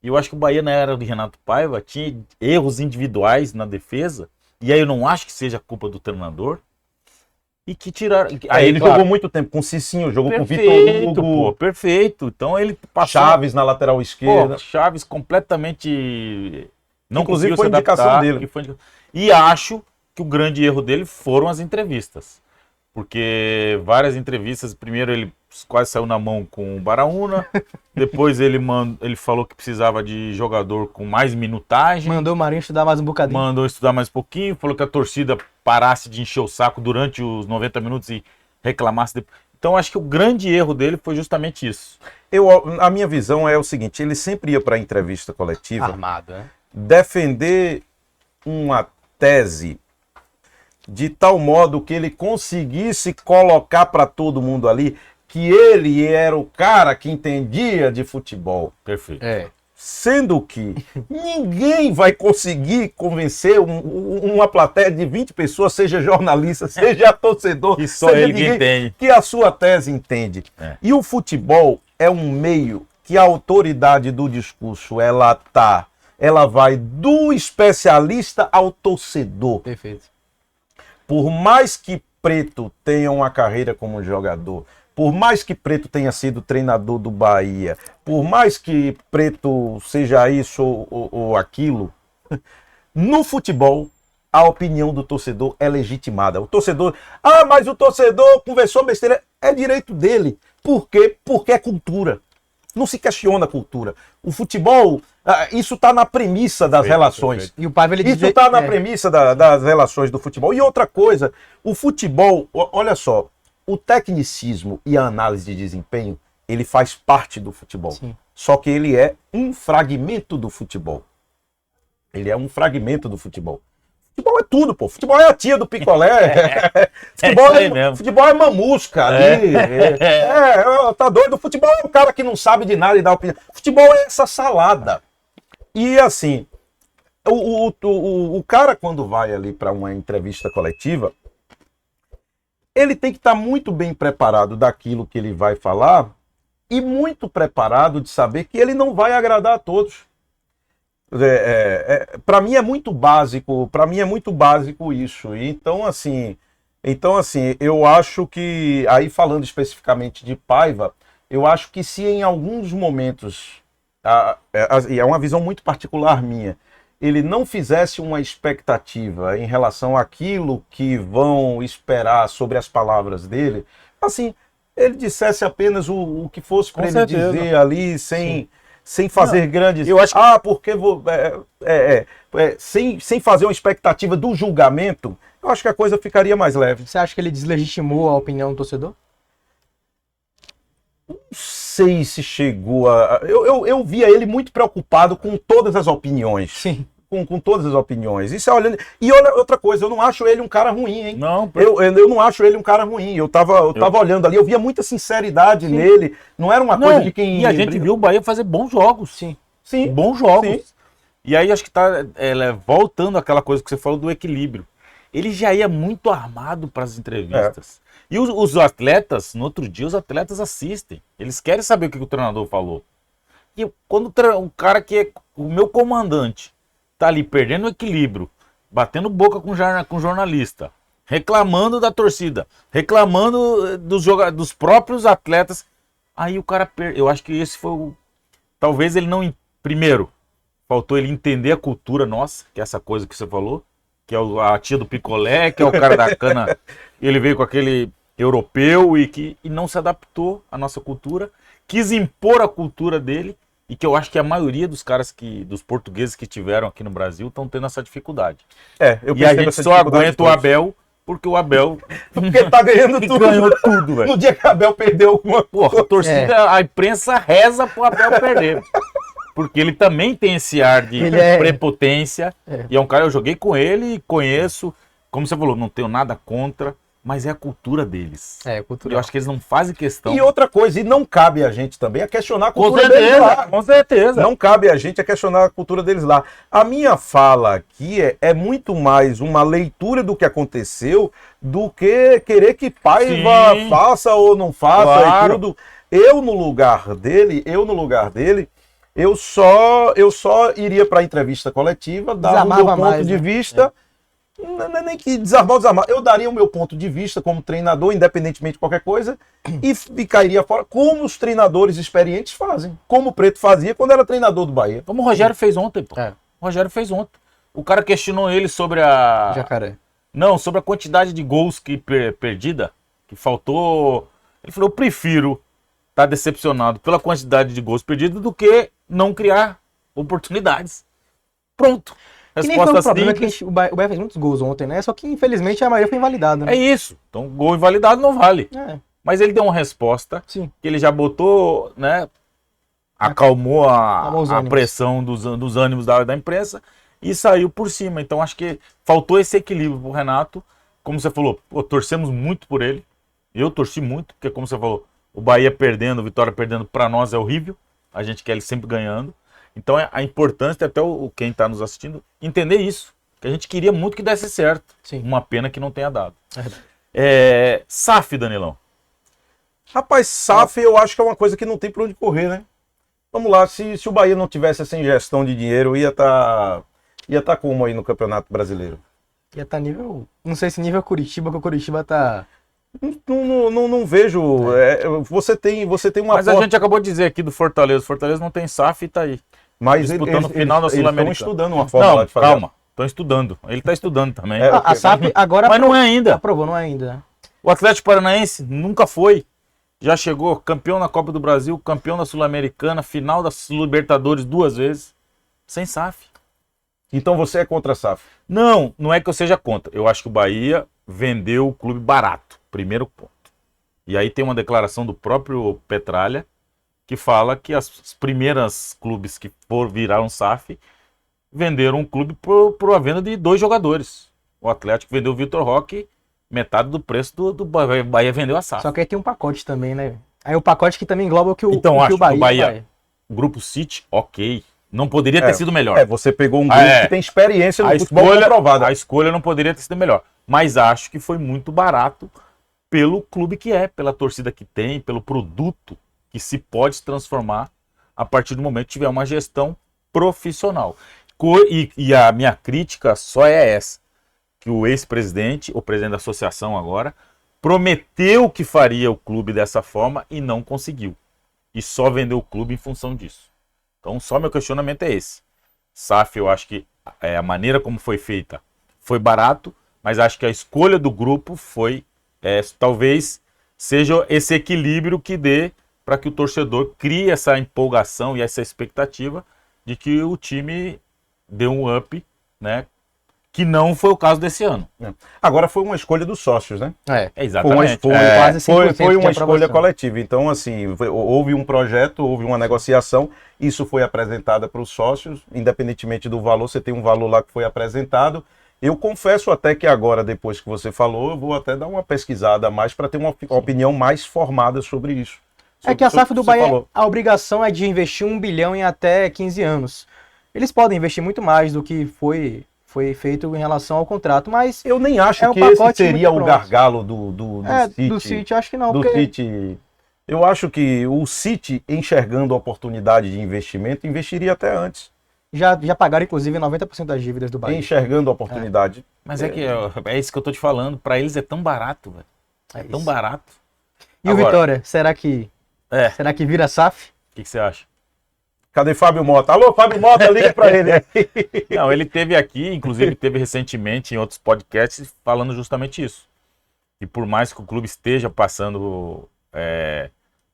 E eu acho que o Bahia, na era de Renato Paiva, tinha erros individuais na defesa, e aí eu não acho que seja culpa do treinador, e que tiraram... Aí ele jogou muito tempo com o Cicinho, jogou com o Vitor Hugo, pô, perfeito. Então ele passou... Chaves na lateral esquerda. Pô, Chaves completamente... Não Inclusive conseguiu foi se indicação adaptar, dele. que foi E acho que o grande erro dele foram as entrevistas. Porque várias entrevistas, primeiro ele quase saiu na mão com o Baraúna, depois ele falou que precisava de jogador com mais minutagem, Mandou o Marinho estudar mais um bocadinho. mandou estudar mais um pouquinho, falou que a torcida parasse de encher o saco durante os 90 minutos e reclamasse depois. Então acho que o grande erro dele foi justamente isso. A minha visão é o seguinte, ele sempre ia para a entrevista coletiva Armado, né? defender uma tese de tal modo que ele conseguisse colocar para todo mundo ali que ele era o cara que entendia de futebol. Perfeito. Sendo que ninguém vai conseguir convencer uma plateia de 20 pessoas, seja jornalista, seja torcedor, Que só seja ele que entende. que a sua tese entende. E o futebol é um meio que a autoridade do discurso ela vai do especialista ao torcedor. Perfeito. Por mais que Preto tenha uma carreira como jogador, por mais que Preto tenha sido treinador do Bahia, por mais que Preto seja isso ou aquilo, no futebol, a opinião do torcedor é legitimada. O torcedor, mas o torcedor conversou besteira, é direito dele. Por quê? Porque é cultura. Não se questiona a cultura. O futebol, isso está na premissa das relações. E o Paiva, ele Isso está na premissa das relações do futebol. E outra coisa, o futebol, olha só, o tecnicismo e a análise de desempenho, ele faz parte do futebol. Sim. Só que ele é um fragmento do futebol. Ele é um fragmento do futebol. Futebol é tudo, pô. Futebol é a tia do picolé. Futebol é mamusca ali. Tá doido? Futebol é o cara que não sabe de nada e dá opinião. Futebol é essa salada. E assim, o cara quando vai ali para uma entrevista coletiva, ele tem que estar muito bem preparado daquilo que ele vai falar e muito preparado de saber que ele não vai agradar a todos. Para mim é muito básico, isso. Então assim, eu acho que, aí falando especificamente de Paiva, eu acho que se em alguns momentos, é uma visão muito particular minha, ele não fizesse uma expectativa em relação àquilo que vão esperar sobre as palavras dele, assim, ele dissesse apenas o que fosse para Com ele certeza. dizer ali, sem fazer grandes... eu acho que- porque sem fazer uma expectativa do julgamento, eu acho que a coisa ficaria mais leve. Você acha que ele deslegitimou a opinião do torcedor? Não sei se chegou a... Eu via ele muito preocupado com todas as opiniões. Sim. Com todas as opiniões. Isso é olhando... E olha, outra coisa, eu não acho ele um cara ruim, hein? Não, Eu não acho ele um cara ruim. Eu tava olhando ali, eu via muita sinceridade nele. Não era uma coisa de quem... E a gente viu o Bahia fazer bons jogos. Sim. Sim. Bons jogos. Sim. E aí acho que tá voltando àquela coisa que você falou do equilíbrio. Ele já ia muito armado para as entrevistas. E os atletas, no outro dia, os atletas assistem. Eles querem saber o que o treinador falou. E quando um cara que é o meu comandante tá ali perdendo o equilíbrio, batendo boca com jornalista, reclamando da torcida, reclamando dos próprios atletas, aí o cara eu acho que esse foi o... Talvez ele não... Primeiro, faltou ele entender a cultura nossa, que é essa coisa que você falou, que é a tia do picolé, que é o cara da cana, ele veio com aquele europeu e não se adaptou à nossa cultura, quis impor a cultura dele, e que eu acho que a maioria dos dos portugueses que tiveram aqui no Brasil estão tendo essa dificuldade. Eu E a percebo gente essa só dificuldade aguenta o todos. Abel, porque o Abel Porque ele tá ganhando tudo. ganhou tudo, velho. No dia que o Abel perdeu alguma Porra, a torcida, a imprensa reza pro Abel perder. Porque ele também tem esse ar de Ele é- prepotência. E é um cara, eu joguei com ele, conheço. Como você falou, não tenho nada contra, mas é a cultura deles. É, Eu cultural. acho que eles não fazem questão. E outra coisa, e não cabe a gente também a questionar a Com cultura deles lá. certeza, com certeza. Não cabe a gente a questionar a cultura deles lá. A minha fala aqui é muito mais uma leitura do que aconteceu do que querer que Paiva Sim. faça ou não faça Claro. e tudo. Eu no lugar dele, eu só iria para a entrevista coletiva, dar o Desarmava meu ponto mais, de né? vista. Não é nem que desarmar, eu daria o meu ponto de vista como treinador, independentemente de qualquer coisa, e cairia fora, como os treinadores experientes fazem, como o Preto fazia quando era treinador do Bahia. Como o Rogério fez ontem, pô. É. O Rogério fez ontem. O cara questionou ele sobre a... Jacaré. Não, sobre a quantidade de gols que perdida, que faltou. Ele falou: eu prefiro estar decepcionado pela quantidade de gols perdidos do que não criar oportunidades. Pronto. Que nem foi o Resposta problema que simples. o Bahia fez muitos gols ontem, né? Só que infelizmente a maioria foi invalidada, né? É isso. Então, gol invalidado não vale. É, Mas ele deu uma resposta sim. que ele já botou, né? Acalmou Acalmou os a ânimos. pressão dos ânimos da imprensa e saiu por cima. Então acho que faltou esse equilíbrio pro Renato. Como você falou, pô, torcemos muito por ele. Eu torci muito, porque como você falou, o Bahia perdendo, o Vitória perdendo, para nós é horrível. A gente quer ele sempre ganhando. Então é a importância, até quem está nos assistindo, entender isso. Que a gente queria muito que desse certo. Sim. Uma pena que não tenha dado. É verdade. SAF, Danilão. Rapaz, SAF eu acho que é uma coisa que não tem por onde correr, né? Vamos lá, se o Bahia não tivesse essa ingestão de dinheiro, ia tá como aí no Campeonato Brasileiro? Ia tá nível. Não sei se nível Curitiba, que o Curitiba tá. Não vejo. Você tem uma Mas a gente acabou de dizer aqui do Fortaleza. O Fortaleza não tem SAF e tá aí. mas disputando o final da eles estão Sul-Americana. estudando uma forma lá Não, de fazer. calma. Estão estudando. Ele tá estudando também. É, A SAP agora Mas não é ainda. aprovou, não é ainda. Né? O Atlético Paranaense nunca foi. Já chegou campeão na Copa do Brasil, campeão da Sul-Americana, final da Libertadores 2 vezes. Sem SAF. Então você é contra a SAF. Não é que eu seja contra. Eu acho que o Bahia vendeu o clube barato. Primeiro ponto. E aí tem uma declaração do próprio Petralha que fala que as primeiras clubes que viraram SAF venderam um clube por a venda de 2 jogadores. O Atlético vendeu o Vitor Roque, metade do preço do Bahia. O Bahia vendeu a SAF. Só que aí tem um pacote também, né? Aí o pacote que também engloba o que o, Então, o que acho o Bahia. que o Bahia, vai. o Grupo City, ok. Não poderia ter sido melhor. Você pegou um grupo que tem experiência no A futebol escolha, comprovada. a escolha não poderia ter sido melhor. Mas acho que foi muito barato pelo clube que é, pela torcida que tem, pelo produto que se pode se transformar a partir do momento que tiver uma gestão profissional. E a minha crítica só é essa, que o ex-presidente, o presidente da associação agora, prometeu que faria o clube dessa forma e não conseguiu. E só vendeu o clube em função disso. Então só meu questionamento é esse. SAF, eu acho que a maneira como foi feita foi barato, mas acho que a escolha do grupo foi talvez seja esse equilíbrio que dê para que o torcedor crie essa empolgação e essa expectativa de que o time dê um up, né? Que não foi o caso desse ano. Agora foi uma escolha dos sócios, né? Exatamente. Foi uma escolha, Quase 100% foi uma de escolha aprovação. coletiva. Então, assim, houve um projeto, houve uma negociação, isso foi apresentado para os sócios, independentemente do valor, você tem um valor lá que foi apresentado. Eu confesso até que agora, depois que você falou, eu vou até dar uma pesquisada a mais para ter uma opinião mais formada sobre isso. É que a SAF do Você Bahia, falou. a obrigação é de investir 1 bilhão em até 15 anos. Eles podem investir muito mais do que foi feito em relação ao contrato, mas Eu nem acho É um que esse pacote seria muito o pronto. gargalo do City. do City acho que não, Do porque City. Eu acho que o City, enxergando a oportunidade de investimento, investiria até antes. já pagaram inclusive 90% das dívidas do Bahia. Enxergando a oportunidade. Mas é isso que eu tô te falando. Para eles é tão barato, velho. É tão isso. barato. E o Agora- Vitória, será que vira SAF? O que você acha? Cadê Fábio Mota? Alô, Fábio Mota, liga pra ele. Não, ele teve aqui, inclusive teve recentemente em outros podcasts falando justamente isso. E por mais que o clube esteja passando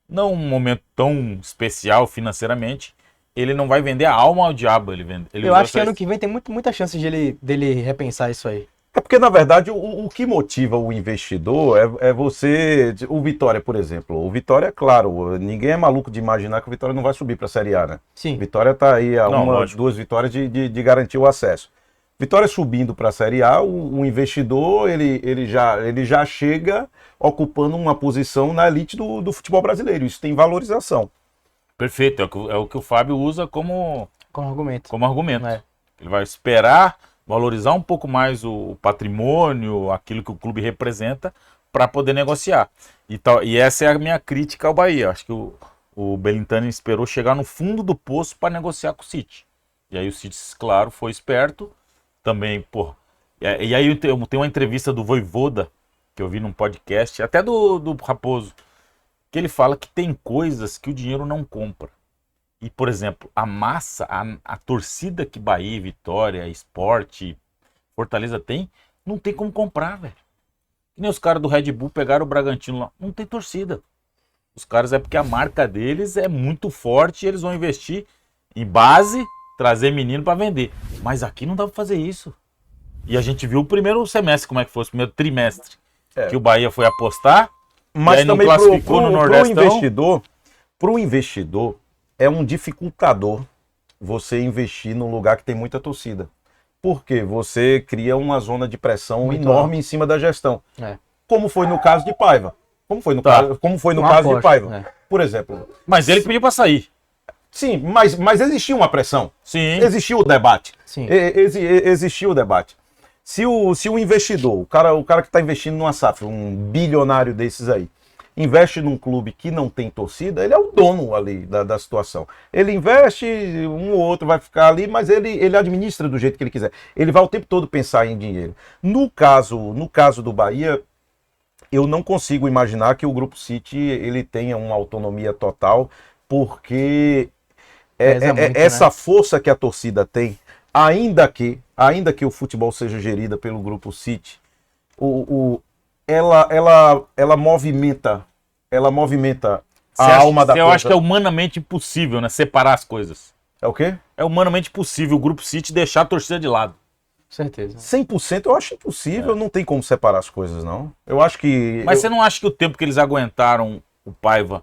não um momento tão especial financeiramente, ele não vai vender a alma ao diabo. Ele Eu acho que ano que vem tem muita chance dele repensar isso aí. É porque, na verdade, o que motiva o investidor é você... O Vitória, por exemplo. O Vitória, claro, ninguém é maluco de imaginar que o Vitória não vai subir para a Série A, né? Sim. Vitória está aí a Não, uma, lógico. 2 vitórias de garantir o acesso. Vitória subindo para a Série A, o investidor ele já chega ocupando uma posição na elite do futebol brasileiro. Isso tem valorização. Perfeito, é o que o Fábio usa como Com argumento. argumento. É. Ele vai esperar valorizar um pouco mais o patrimônio, aquilo que o clube representa, para poder negociar. E essa é a minha crítica ao Bahia. Acho que o Belintani esperou chegar no fundo do poço para negociar com o City. E aí o City, claro, foi esperto. Também, pô. E aí tem uma entrevista do Vojvoda, que eu vi num podcast, até do Raposo, que ele fala que tem coisas que o dinheiro não compra. E, por exemplo, a massa, a torcida que Bahia, Vitória, Sport, Fortaleza tem, não tem como comprar, velho. Que nem os caras do Red Bull pegaram o Bragantino lá. Não tem torcida. Os caras é porque a marca deles é muito forte e eles vão investir em base, trazer menino para vender. Mas aqui não dá para fazer isso. E a gente viu o primeiro semestre, como é que foi, o primeiro trimestre. É. Que o Bahia foi apostar, Mas e aí não também classificou no Nordestão. pro investidor, é um dificultador você investir num lugar que tem muita torcida. Porque você cria uma zona de pressão Muito enorme em cima da gestão. É. Como foi no caso de Paiva. Como foi no Tá. Uma caso de aposta, Paiva. é. Por exemplo. Mas ele pediu para sair. Sim, mas existia uma pressão. Sim. Existia o debate. Sim. Existia o debate. Se o investidor, o cara que está investindo numa SAF, um bilionário desses aí, investe num clube que não tem torcida, ele é o dono ali da situação. Ele investe, um ou outro vai ficar ali, mas ele administra do jeito que ele quiser. Ele vai o tempo todo pensar em dinheiro. No caso do Bahia, eu não consigo imaginar que o Grupo City ele tenha uma autonomia total, porque Pesa muito, essa né? força que a torcida tem, ainda que o futebol seja gerido pelo Grupo City, ela movimenta a alma da Eu coisa. acho que é humanamente impossível, né? Separar as coisas. É o quê? É humanamente impossível o Grupo City deixar a torcida de lado. Certeza. 100% eu acho impossível, não tem como separar as coisas, não. Eu acho que... Mas você não acha que o tempo que eles aguentaram o Paiva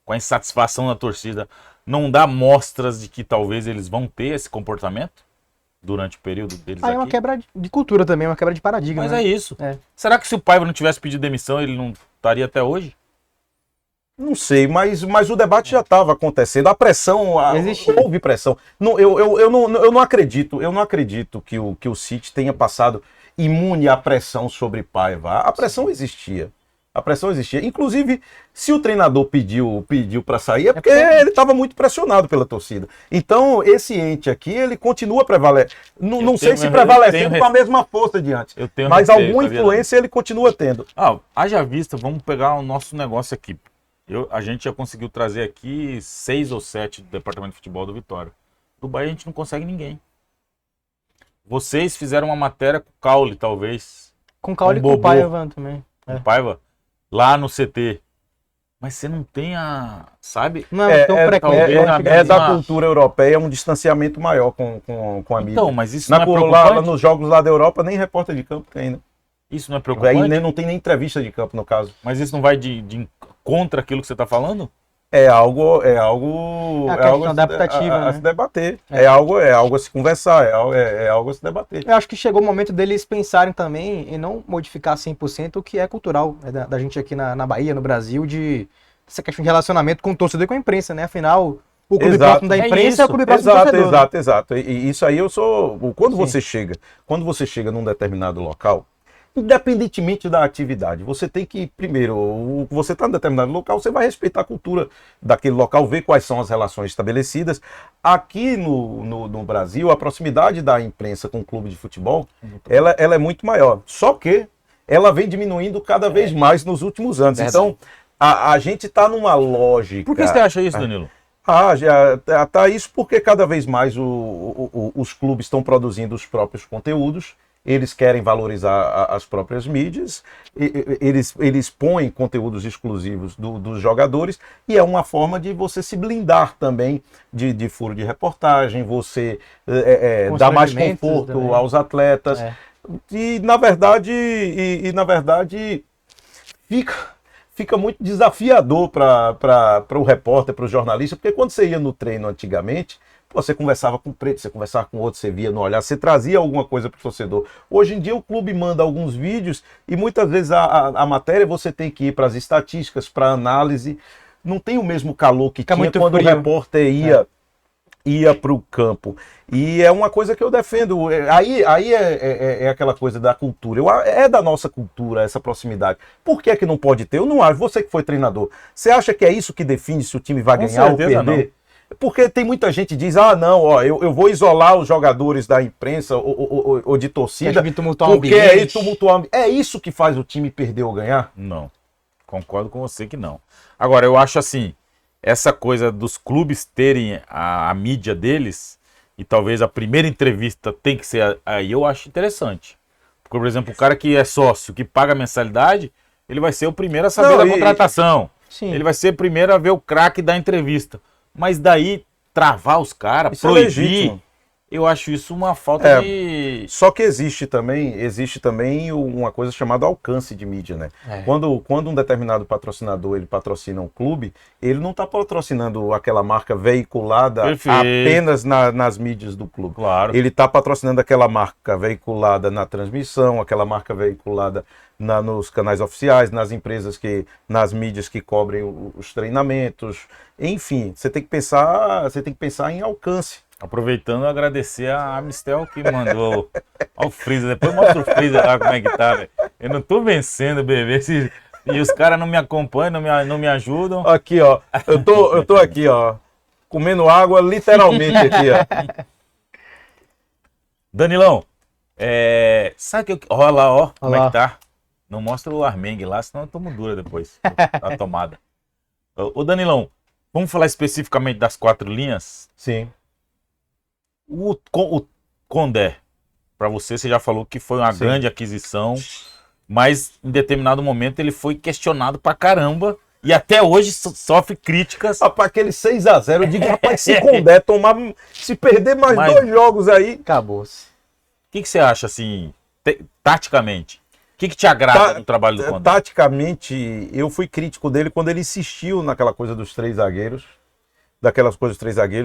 com a insatisfação da torcida não dá mostras de que talvez eles vão ter esse comportamento durante o período deles Aí é uma aqui? quebra de cultura também, uma quebra de paradigma. Mas né? é isso. É. Será que se o Paiva não tivesse pedido demissão, ele não estaria até hoje? Não sei, mas o debate já estava acontecendo. A pressão, Existia. houve pressão. Não, eu não acredito que o City tenha passado imune à pressão sobre Paiva. A pressão existia. A pressão existia. Inclusive, se o treinador pediu para sair, é porque ele estava muito pressionado pela torcida. Então, esse ente aqui, ele continua prevalecendo. Não sei se prevalecendo com a mesma força de antes. Eu tenho Mas respeito, alguma sabia? influência ele continua tendo. Haja vista, vamos pegar o nosso negócio aqui. A gente já conseguiu trazer aqui 6 ou 7 do departamento de futebol do Vitória. Do Bahia a gente não consegue ninguém. Vocês fizeram uma matéria com o Caule, talvez. Com Caule e com o Bobô. Paiva também. Com o Paiva. lá no CT. Mas você não tem sabe? Não é tão frequente. É da cultura europeia um distanciamento maior com a mídia. Então, mas isso não é lá preocupante? nos jogos lá da Europa, nem repórter de campo tem, né? Isso não é preocupante? Aí não tem nem entrevista de campo, no caso. Mas isso não vai de contra aquilo que você está falando? É algo questão adaptativa, a né? se debater. É algo a se conversar, é algo a se debater. Eu acho que chegou o momento deles pensarem também em não modificar 100% o que é cultural, né, da gente aqui na Bahia, no Brasil, de essa questão de relacionamento com o torcedor e com a imprensa, né? Afinal, o clube próximo da imprensa é o clube próximo do torcedor. Exato. E isso aí quando você chega num determinado local, independentemente da atividade, você tem que, primeiro, você está em determinado local, você vai respeitar a cultura daquele local, ver quais são as relações estabelecidas. Aqui no Brasil, a proximidade da imprensa com o clube de futebol, ela é muito maior. Só que ela vem diminuindo cada vez mais nos últimos anos. Então, a gente está numa lógica... Por que você acha isso, Danilo? Já tá isso porque cada vez mais os clubes estão produzindo os próprios conteúdos. Eles querem valorizar as próprias mídias, eles põem conteúdos exclusivos dos jogadores, e é uma forma de você se blindar também de furo de reportagem, você dar mais conforto também aos atletas. E na verdade fica muito desafiador para o repórter, para o jornalista, porque quando você ia no treino antigamente, você conversava com o preto, você conversava com o outro, você via no olhar, você trazia alguma coisa para o torcedor. Hoje em dia o clube manda alguns vídeos e muitas vezes a matéria você tem que ir para as estatísticas, para a análise. Não tem o mesmo calor que tinha quando o repórter ia para o campo. E é uma coisa que eu defendo. Aí é aquela coisa da cultura. É da nossa cultura essa proximidade. Por que é que não pode ter? Eu não acho. Você que foi treinador, você acha que é isso que define se o time vai ganhar ou perder? Não. Porque tem muita gente que diz, eu vou isolar os jogadores da imprensa ou de torcida, porque é tumultuar. É isso que faz o time perder ou ganhar? Não, concordo com você que não. Agora, eu acho assim, essa coisa dos clubes terem a mídia deles, e talvez a primeira entrevista tem que ser aí, eu acho interessante. Porque, por exemplo, o cara que é sócio, que paga mensalidade, ele vai ser o primeiro a saber da contratação. Sim. Ele vai ser o primeiro a ver o craque da entrevista. Mas daí, travar os caras, proibir, eu acho isso uma falta de... Só que existe também uma coisa chamada alcance de mídia, né? Quando um determinado patrocinador, ele patrocina um clube, ele não está patrocinando aquela marca veiculada apenas nas mídias do clube. Claro. Ele está patrocinando aquela marca veiculada na transmissão, aquela marca veiculada nos canais oficiais, nas mídias que cobrem os treinamentos. Enfim, você tem que pensar em alcance. Aproveitando, agradecer a Amistel que mandou ao Freezer. Depois mostra o Freezer lá como é que tá, velho. Eu não tô vencendo, bebê. E os caras não me acompanham, não me ajudam. Aqui, ó. Eu tô aqui, ó. Comendo água, literalmente aqui, ó. Danilão, sabe que olha lá, ó, como é que tá? Não mostra o Armengue lá, senão eu tomo dura depois, a tomada. Ô Danilão, vamos falar especificamente das 4 linhas? Sim. O Condé, para você já falou que foi uma grande aquisição, mas em determinado momento ele foi questionado pra caramba e até hoje sofre críticas. Rapaz, aquele 6-0, eu digo, rapaz, se Condé se perder mais 2 jogos aí, acabou-se. O que você acha, assim, taticamente? O que te agrada no trabalho do Condé? Taticamente, eu fui crítico dele quando ele insistiu naquela coisa dos 3 zagueiros.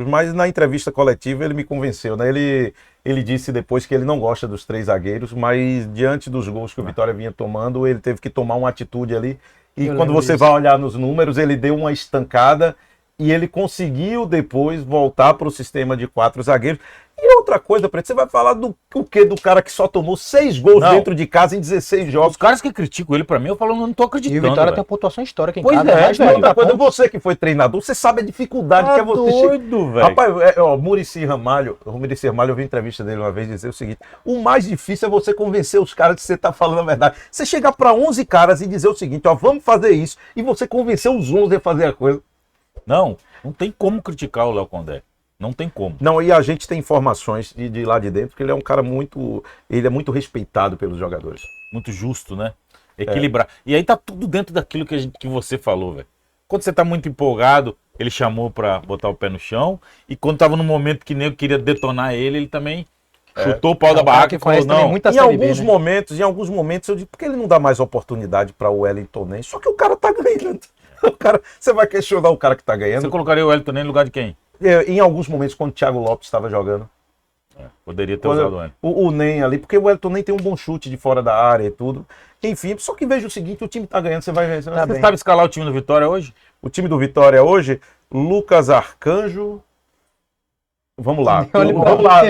Mas na entrevista coletiva ele me convenceu, né? Ele disse depois que ele não gosta dos 3 zagueiros, mas diante dos gols que o Vitória vinha tomando, ele teve que tomar uma atitude ali. E quando você vai olhar nos números, ele deu uma estancada e ele conseguiu depois voltar para o sistema de 4 zagueiros. E outra coisa, Preto, você vai falar do quê? Do cara que só tomou 6 gols dentro de casa em 16 jogos. Os caras que criticam ele, pra mim, eu falo, não tô acreditando. E o Vitória tem uma pontuação histórica em casa. Pois é, outra coisa, você que foi treinador, você sabe a dificuldade que é você... doido, velho. Rapaz, Muricy Ramalho, eu vi entrevista dele uma vez dizer o seguinte, o mais difícil é você convencer os caras que você tá falando a verdade. Você chegar pra 11 caras e dizer o seguinte, vamos fazer isso, e você convencer os 11 a fazer a coisa. Não tem como criticar o Léo Condé. Não tem como. Não, e a gente tem informações de lá de dentro que ele é um cara ele é muito respeitado pelos jogadores. Muito justo, né? Equilibrar. E aí tá tudo dentro daquilo que você falou, velho. Quando você tá muito empolgado, ele chamou pra botar o pé no chão. E quando tava no momento que nego queria detonar ele também chutou o pau da barraca e falou, não. Em alguns momentos eu digo, por que ele não dá mais oportunidade para o Wellington Ney? Só que o cara tá ganhando. Você vai questionar o cara que tá ganhando. Você colocaria o Wellington Ney no lugar de quem? Em alguns momentos, quando o Thiago Lopes estava jogando. Poderia ter usado o Wellington. O Ney ali, porque o Wellington Ney tem um bom chute de fora da área e tudo. Enfim, só que veja o seguinte, o time tá ganhando, você vai ver. Você sabe escalar o time do Vitória hoje? O time do Vitória hoje, Lucas Arcanjo... Vamos lá, vamos lá,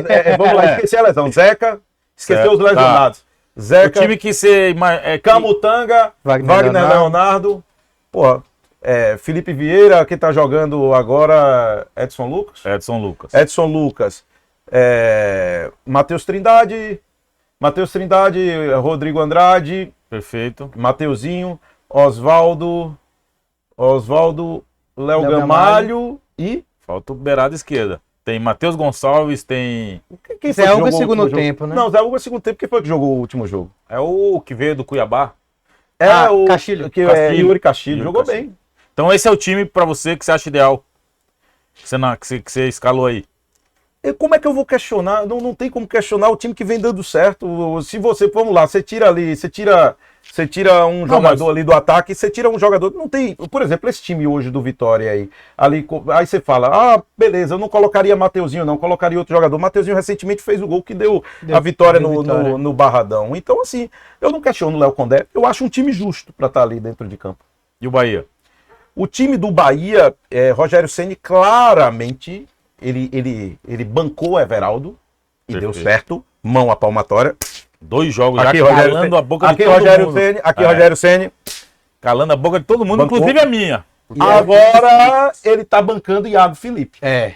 esqueci a lesão. Zeca, esqueceu os lesionados. Zeca, o time que você... Camutanga, Wagner Leonardo, porra, Felipe Vieira, que tá jogando agora, Edson Lucas. Matheus Trindade, Rodrigo Andrade. Perfeito. Mateuzinho, Oswaldo, Léo Gamalho e... Falta o beirada esquerda. Tem Matheus Gonçalves, tem... Quem foi Zé Hugo é segundo tempo, né? Não, Zé Hugo é segundo tempo. Quem foi que jogou o último jogo? É o que veio do Cuiabá. O Castilho. Yuri Castilho. Jogou bem. Então esse é o time pra você que você acha ideal. Que você escalou aí. Como é que eu vou questionar? Não tem como questionar o time que vem dando certo. Se você, vamos lá, você tira um jogador ali do ataque, você tira um jogador. Não tem. Por exemplo, esse time hoje do Vitória aí. Aí você fala, beleza, eu não colocaria Mateuzinho, não, colocaria outro jogador. Mateuzinho recentemente fez o gol que deu a vitória no Barradão. Então, assim, eu não questiono o Léo Condé. Eu acho um time justo para estar ali dentro de campo. E o Bahia? O time do Bahia, Rogério Ceni claramente. Ele bancou o Everaldo e deu certo, mão à palmatória. 2 jogos aqui, já calando a boca de todo mundo. Rogério Ceni. Calando a boca de todo mundo, bancou. Inclusive a minha. Agora ele tá bancando Iago Felipe. É.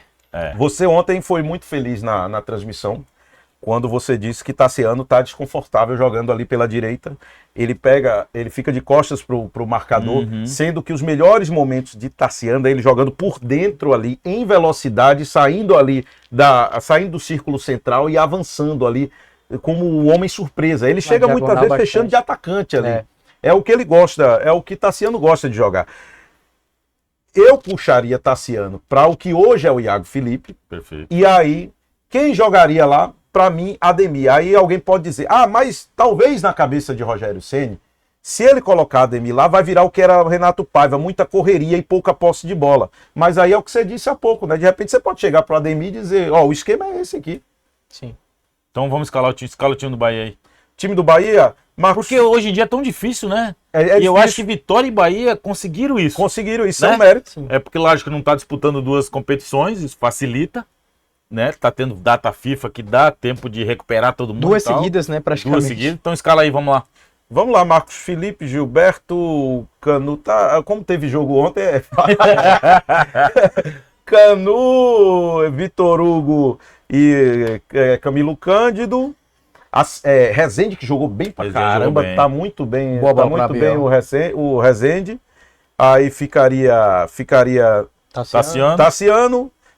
Você ontem foi muito feliz na transmissão, quando você disse que Tassiano tá desconfortável jogando ali pela direita. Ele fica de costas pro marcador, sendo que os melhores momentos de Tassiano é ele jogando por dentro ali, em velocidade, saindo do círculo central e avançando ali como o homem surpresa. Ele chega muitas vezes fechando de atacante ali. É o que ele gosta, é o que Tassiano gosta de jogar. Eu puxaria Tassiano para o que hoje é o Iago Felipe. Perfeito. E aí, quem jogaria lá? Para mim, Ademir. Aí alguém pode dizer, mas talvez na cabeça de Rogério Ceni, se ele colocar Ademir lá, vai virar o que era o Renato Paiva, muita correria e pouca posse de bola. Mas aí é o que você disse há pouco, né? De repente você pode chegar para o Ademir e dizer, o esquema é esse aqui. Sim. Então vamos escalar o time do Bahia aí. Time do Bahia, Marcos... Porque hoje em dia é tão difícil, né? E eu acho que Vitória e Bahia conseguiram isso. Né? É um mérito. Sim. É porque, lógico, que não está disputando 2 competições, isso facilita. Né? Tá tendo data FIFA que dá tempo de recuperar todo mundo. 2 seguidas, né? Praticamente. 2 seguidas. Então escala aí, vamos lá. Vamos lá, Marcos Felipe, Gilberto, Canu. Como teve jogo ontem, Canu, Vitor Hugo e Camilo Cândido. Rezende, que jogou bem pra caramba, tá muito bem. Tá muito bem o Rezende. Aí ficaria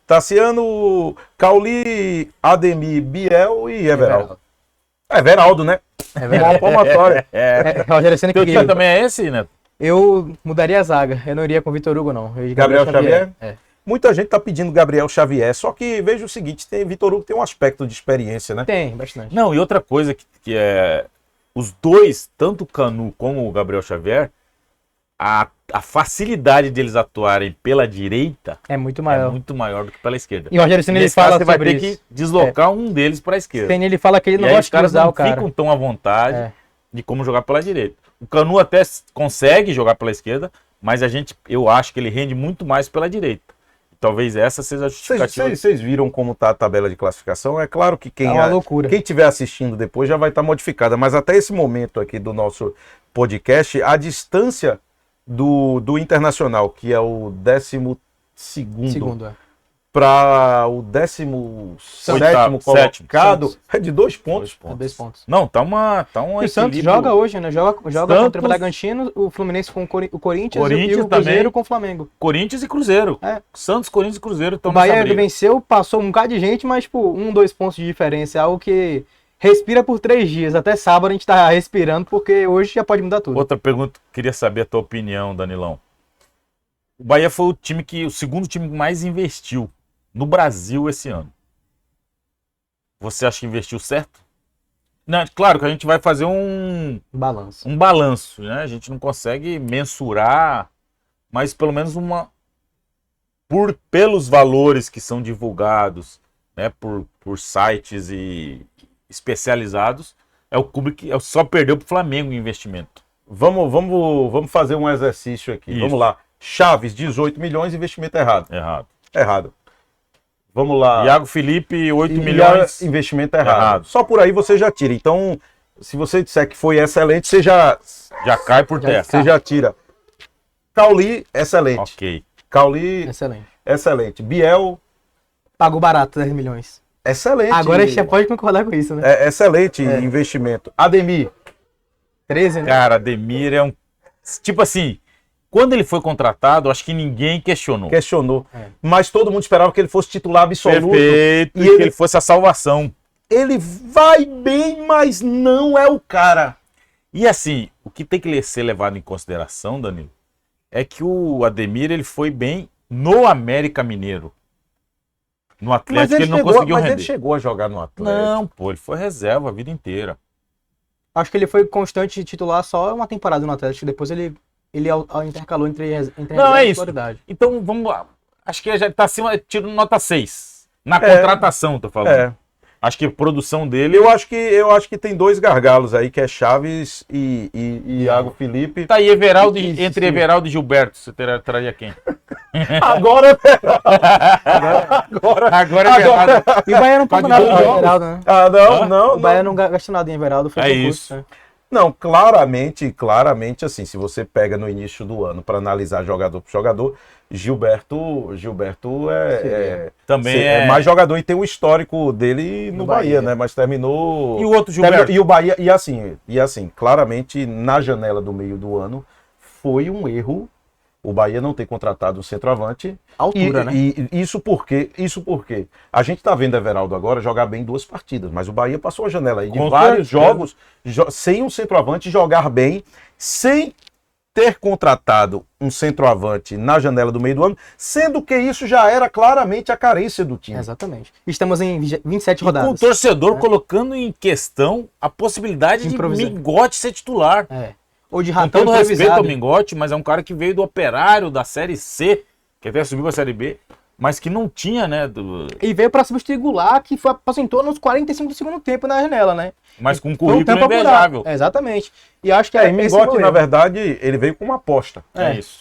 Tassiano, Cauli, Ademir, Biel e Everaldo. Everaldo, né? Uma palmatória. Rogério Ceni que time também é esse, né? Eu mudaria a zaga. Eu não iria com o Vitor Hugo, não. Gabriel Xavier? Muita gente tá pedindo Gabriel Xavier, só que veja o seguinte, Vitor Hugo tem um aspecto de experiência, né? Tem, bastante. Não, e outra coisa que é... Os dois, tanto o Canu como o Gabriel Xavier, a facilidade deles atuarem pela direita é muito maior do que pela esquerda. E o Rogério Ceni, ele fala você vai ter que deslocar um deles para a esquerda. Ceni, ele fala que ele não gosta de usar o cara. Os caras não ficam tão à vontade de como jogar pela direita. O Canu até consegue jogar pela esquerda, mas eu acho que ele rende muito mais pela direita. Talvez essa seja a justificativa. Vocês viram como está a tabela de classificação? É claro que quem estiver assistindo depois já vai estar modificada, mas até esse momento aqui do nosso podcast, a distância do Internacional, que é o 12º, para o 17º colocado, é de 2 pontos. 2 pontos. Não, tá um e o Santos joga hoje, né? Joga contra o Bragantino, o Fluminense com o Corinthians e o Cruzeiro com o Flamengo. Corinthians e Cruzeiro. Santos, Corinthians e Cruzeiro estão nessa briga. O Bahia venceu, passou um bocado de gente, mas tipo, 1, 2 pontos de diferença. É algo que respira por 3 dias. Até sábado a gente tá respirando, porque hoje já pode mudar tudo. Outra pergunta, queria saber a tua opinião, Danilão. O Bahia foi o segundo time que mais investiu no Brasil esse ano. Você acha que investiu certo? Não, claro que a gente vai fazer um balanço, né? A gente não consegue mensurar, mas pelo menos pelos valores que são divulgados, né, por sites e especializados, é o clube que só perdeu para o Flamengo em investimento. Vamos fazer um exercício aqui. Isso. Vamos lá. Chaves, 18 milhões, investimento errado. Errado. Vamos lá. Iago Felipe, 8 milhões. Investimento errado. Só por aí você já tira. Então, se você disser que foi excelente, você já cai por terra. Você já tira. Cauli, excelente. Ok. Cauli, excelente. Biel, pagou barato, 10 milhões. Excelente. Agora a gente já pode concordar com isso, né? Excelente investimento. Ademir. 13, né? Cara, Ademir é um... Tipo assim, quando ele foi contratado, acho que ninguém questionou. Mas todo mundo esperava que ele fosse titular absoluto. Perfeito. E que ele fosse a salvação. Ele vai bem, mas não é o cara. E assim, o que tem que ser levado em consideração, Danilo, é que o Ademir ele foi bem no América Mineiro. No Atlético ele não conseguiu render. Mas ele chegou a jogar no Atlético. Não, pô, ele foi reserva a vida inteira. Acho que ele foi constante titular só uma temporada no Atlético, depois ele intercalou entre não, é e isso. qualidade. Então, vamos lá. Acho que já tá acima, tiro nota 6. Na contratação, tô falando. Acho que a produção dele... Eu acho que tem 2 gargalos aí, que é Chaves e Iago Felipe. Tá aí, Everaldo, entre Everaldo e Gilberto, você traria quem? Agora é Everaldo. E o Bahia não pagou nada em Everaldo, né? Não. O Bahia não gastou nada em Everaldo. Foi isso. Né? Não, claramente, assim, se você pega no início do ano para analisar jogador por jogador, Gilberto também é mais jogador e tem o histórico dele no Bahia, né? Mas terminou... E o outro Gilberto? E o Bahia, e assim, claramente, na janela do meio do ano, foi um erro o Bahia não ter contratado um centroavante. Altura, né? E isso porque a gente está vendo Everaldo agora jogar bem 2 partidas, mas o Bahia passou a janela aí de vários jogos sem um centroavante jogar bem, sem ter contratado um centroavante na janela do meio do ano, sendo que isso já era claramente a carência do time. Exatamente. Estamos em 27 rodadas. Com o torcedor colocando em questão a possibilidade de Mingote ser titular. Ou de Com todo respeito ao Mingote, mas é um cara que veio do Operário, da Série C, que até subiu a Série B, mas que não tinha, né? E veio para substituir Goulart, que aposentou nos 45 do segundo tempo na janela, né? Mas com um currículo invejável. Exatamente. E acho que Mingote, na verdade, ele veio com uma aposta. É isso.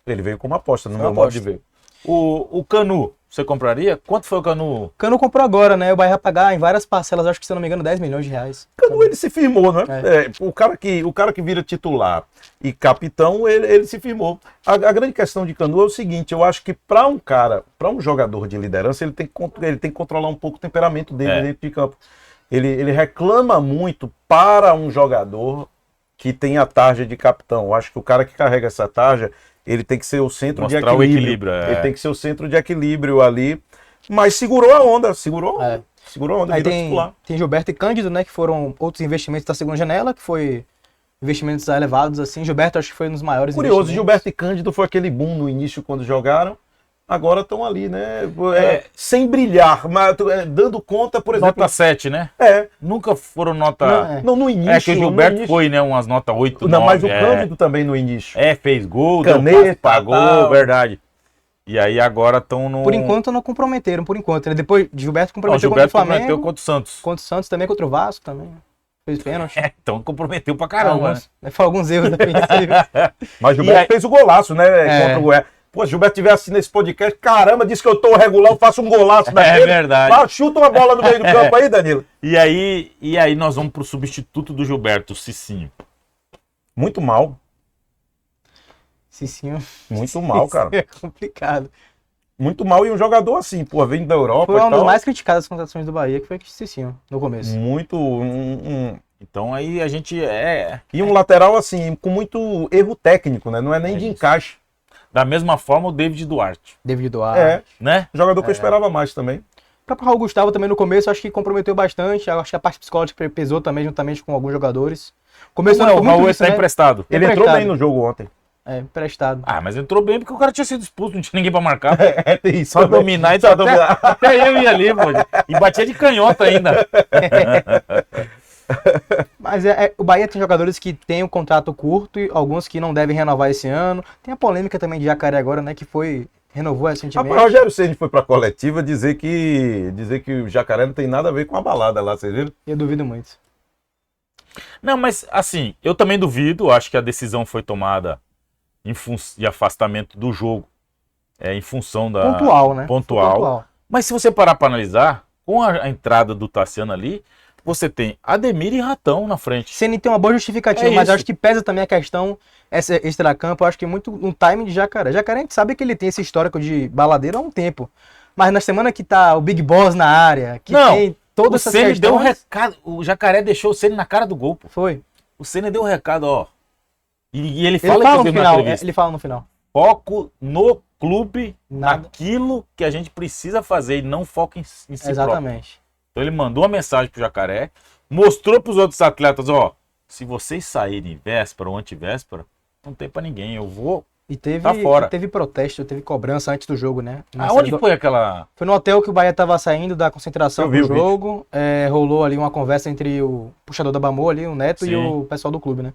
Ele veio com uma aposta, no meu modo de ver. O Canu, você compraria? Quanto foi o Canu? Canu comprou agora, né? O Bahia vai pagar em várias parcelas, acho que se eu não me engano, 10 milhões de reais. Canu, ele se firmou, né? O cara que vira titular e capitão, ele se firmou. A grande questão de Canu é o seguinte, eu acho que para um jogador de liderança, ele tem que controlar um pouco o temperamento dele dentro de campo. Ele reclama muito para um jogador que tem a tarja de capitão. Eu acho que o cara que carrega essa tarja, ele tem que ser o centro de equilíbrio. O equilíbrio. Ele tem que ser o centro de equilíbrio ali. Mas segurou a onda, Aí tem Gilberto e Cândido, né? Que foram outros investimentos da segunda janela, que foi investimentos elevados, assim. Gilberto acho que foi um dos maiores investimentos. Gilberto e Cândido foi aquele boom no início quando jogaram. Agora estão ali, né? Sem brilhar, mas dando conta, por exemplo... Nota 7, né? Nunca foram nota... Não, no início... que o Gilberto foi, né? Umas nota 8, não, 9. Mas o Cândido também no início. Fez gol, caneta, pagou, verdade. E aí agora estão no... Por enquanto não comprometeram, né? Depois de Gilberto comprometeu contra o Flamengo. Comprometeu contra o Santos. Contra o Santos também, contra o Vasco também. Fez pênalti. Então comprometeu pra caramba, né? Foi alguns erros defensivos. Mas Gilberto fez o golaço, né? Contra o Goiás. Pô, se Gilberto estiver assistindo esse podcast, caramba, disse que eu tô regular, eu faço um golaço daquele. É verdade. Chuta uma bola no meio do campo aí, Danilo. E aí nós vamos pro substituto do Gilberto, o Cicinho. Muito mal. Cicinho. Muito mal, cara. É complicado. Muito mal, e um jogador assim, pô, vem da Europa. Foi uma das mais criticadas das contratações do Bahia, que foi o Cicinho, no começo. Então aí a gente E um lateral assim, com muito erro técnico, né? Não é nem de encaixe. Da mesma forma o David Duarte. Né? Jogador que eu esperava mais também. próprio Raul Gustavo também no começo, acho que comprometeu bastante. Acho que a parte psicológica pesou também, juntamente com alguns jogadores. Começou Não, o Raul isso, está né? emprestado. Ele entrou bem no jogo ontem. É, emprestado. Ah, mas entrou bem porque o cara tinha sido expulso, não tinha ninguém pra marcar. Tem isso Só também. dominar e Só até, dominar. até eu ia ali, pô. E batia de canhota ainda. Mas o Bahia tem jogadores que têm um contrato curto e alguns que não devem renovar esse ano. Tem a polêmica também de Jacaré agora, né? Que renovou recentemente. Rapaz, o Rogério Ceni foi pra coletiva dizer que o Jacaré não tem nada a ver com a balada lá, vocês viram? Eu duvido muito. Não, mas assim, eu também duvido. Acho que a decisão foi tomada de afastamento do jogo. Em função da... Pontual, né? Pontual. Mas se você parar para analisar, com a entrada do Tassiano ali, você tem Ademir e Ratão na frente. Ceni tem uma boa justificativa, É mas isso. acho que pesa também a questão extracampo. Eu acho que muito no time de Jacaré. Jacaré, a gente sabe que ele tem esse histórico de baladeiro há um tempo. Mas na semana que tá o Big Boss na área, que Não, tem O todas essas Ceni deu um questões... recado. O Jacaré deixou o Ceni na cara do gol, pô. Foi. O Ceni deu um recado, ó. E ele Ele fala, fala no inclusive, na final. entrevista. Ele fala no final. Foco no clube, Nada. naquilo que a gente precisa fazer e não foca em si próprio. Exatamente. Então ele mandou uma mensagem pro Jacaré, mostrou pros outros atletas, ó, se vocês saírem véspera ou antivéspera, não tem pra ninguém, eu vou... E teve, Tá fora. teve protesto, teve cobrança antes do jogo, né? Aonde foi aquela... Foi no hotel que o Bahia tava saindo da concentração Eu vi pro o jogo. Rolou ali uma conversa entre o puxador da Bamô ali, o Neto, Sim. e o pessoal do clube, né?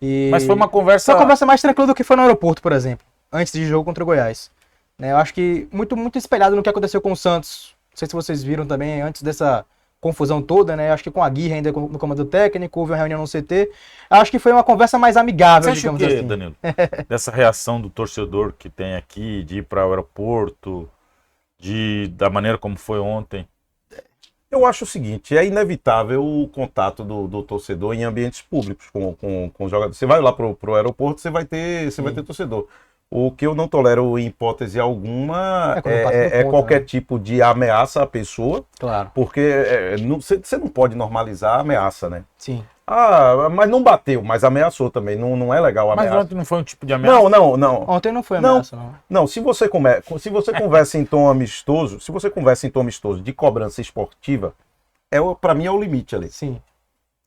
E... Mas foi uma conversa... Foi uma conversa mais tranquila do que foi no aeroporto, por exemplo, antes de jogo contra o Goiás. Né, eu acho que muito espelhado no que aconteceu com o Santos. Não sei se vocês viram também, antes dessa confusão toda, né? Eu acho que com a Aguirre ainda no comando técnico, houve uma reunião no CT. Eu acho que foi uma conversa mais amigável, Você acha digamos o quê, assim. Danilo? Dessa reação do torcedor que tem aqui, de ir para o aeroporto, da maneira como foi ontem? Eu acho o seguinte, é inevitável o contato do torcedor em ambientes públicos com os jogadores. Você vai lá pro aeroporto, você vai ter torcedor. O que eu não tolero em hipótese alguma quando passa do ponto, qualquer né? tipo de ameaça à pessoa, Claro, porque você não pode normalizar a ameaça, né? sim. Ah, mas não bateu, mas ameaçou também. Não é legal a Mas ameaça. ontem não foi um tipo de ameaça? Não. Ontem não foi Não. ameaça, não. Não, se você conversa em tom amistoso, de cobrança esportiva, para mim é o limite ali. Sim.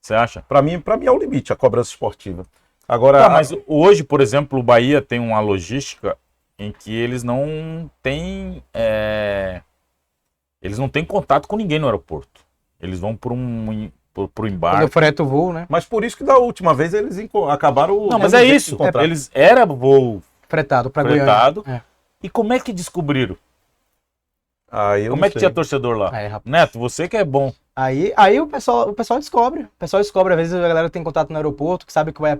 Você acha? Para mim é o limite a cobrança esportiva. Agora, Tá, mas hoje, por exemplo, o Bahia tem uma logística em que eles não têm contato com ninguém no aeroporto. Eles vão pro Quando embarque. freta o voo, né? mas por isso que da última vez eles acabaram... Não, mas é isso. Era voo Fretado pra fretado. Goiânia. E como é que descobriram? Eu Como não é que sei. tinha torcedor lá? Rapaz. Neto, você que é bom. Aí o pessoal descobre. O pessoal descobre, às vezes a galera tem contato no aeroporto, que sabe que o Bahia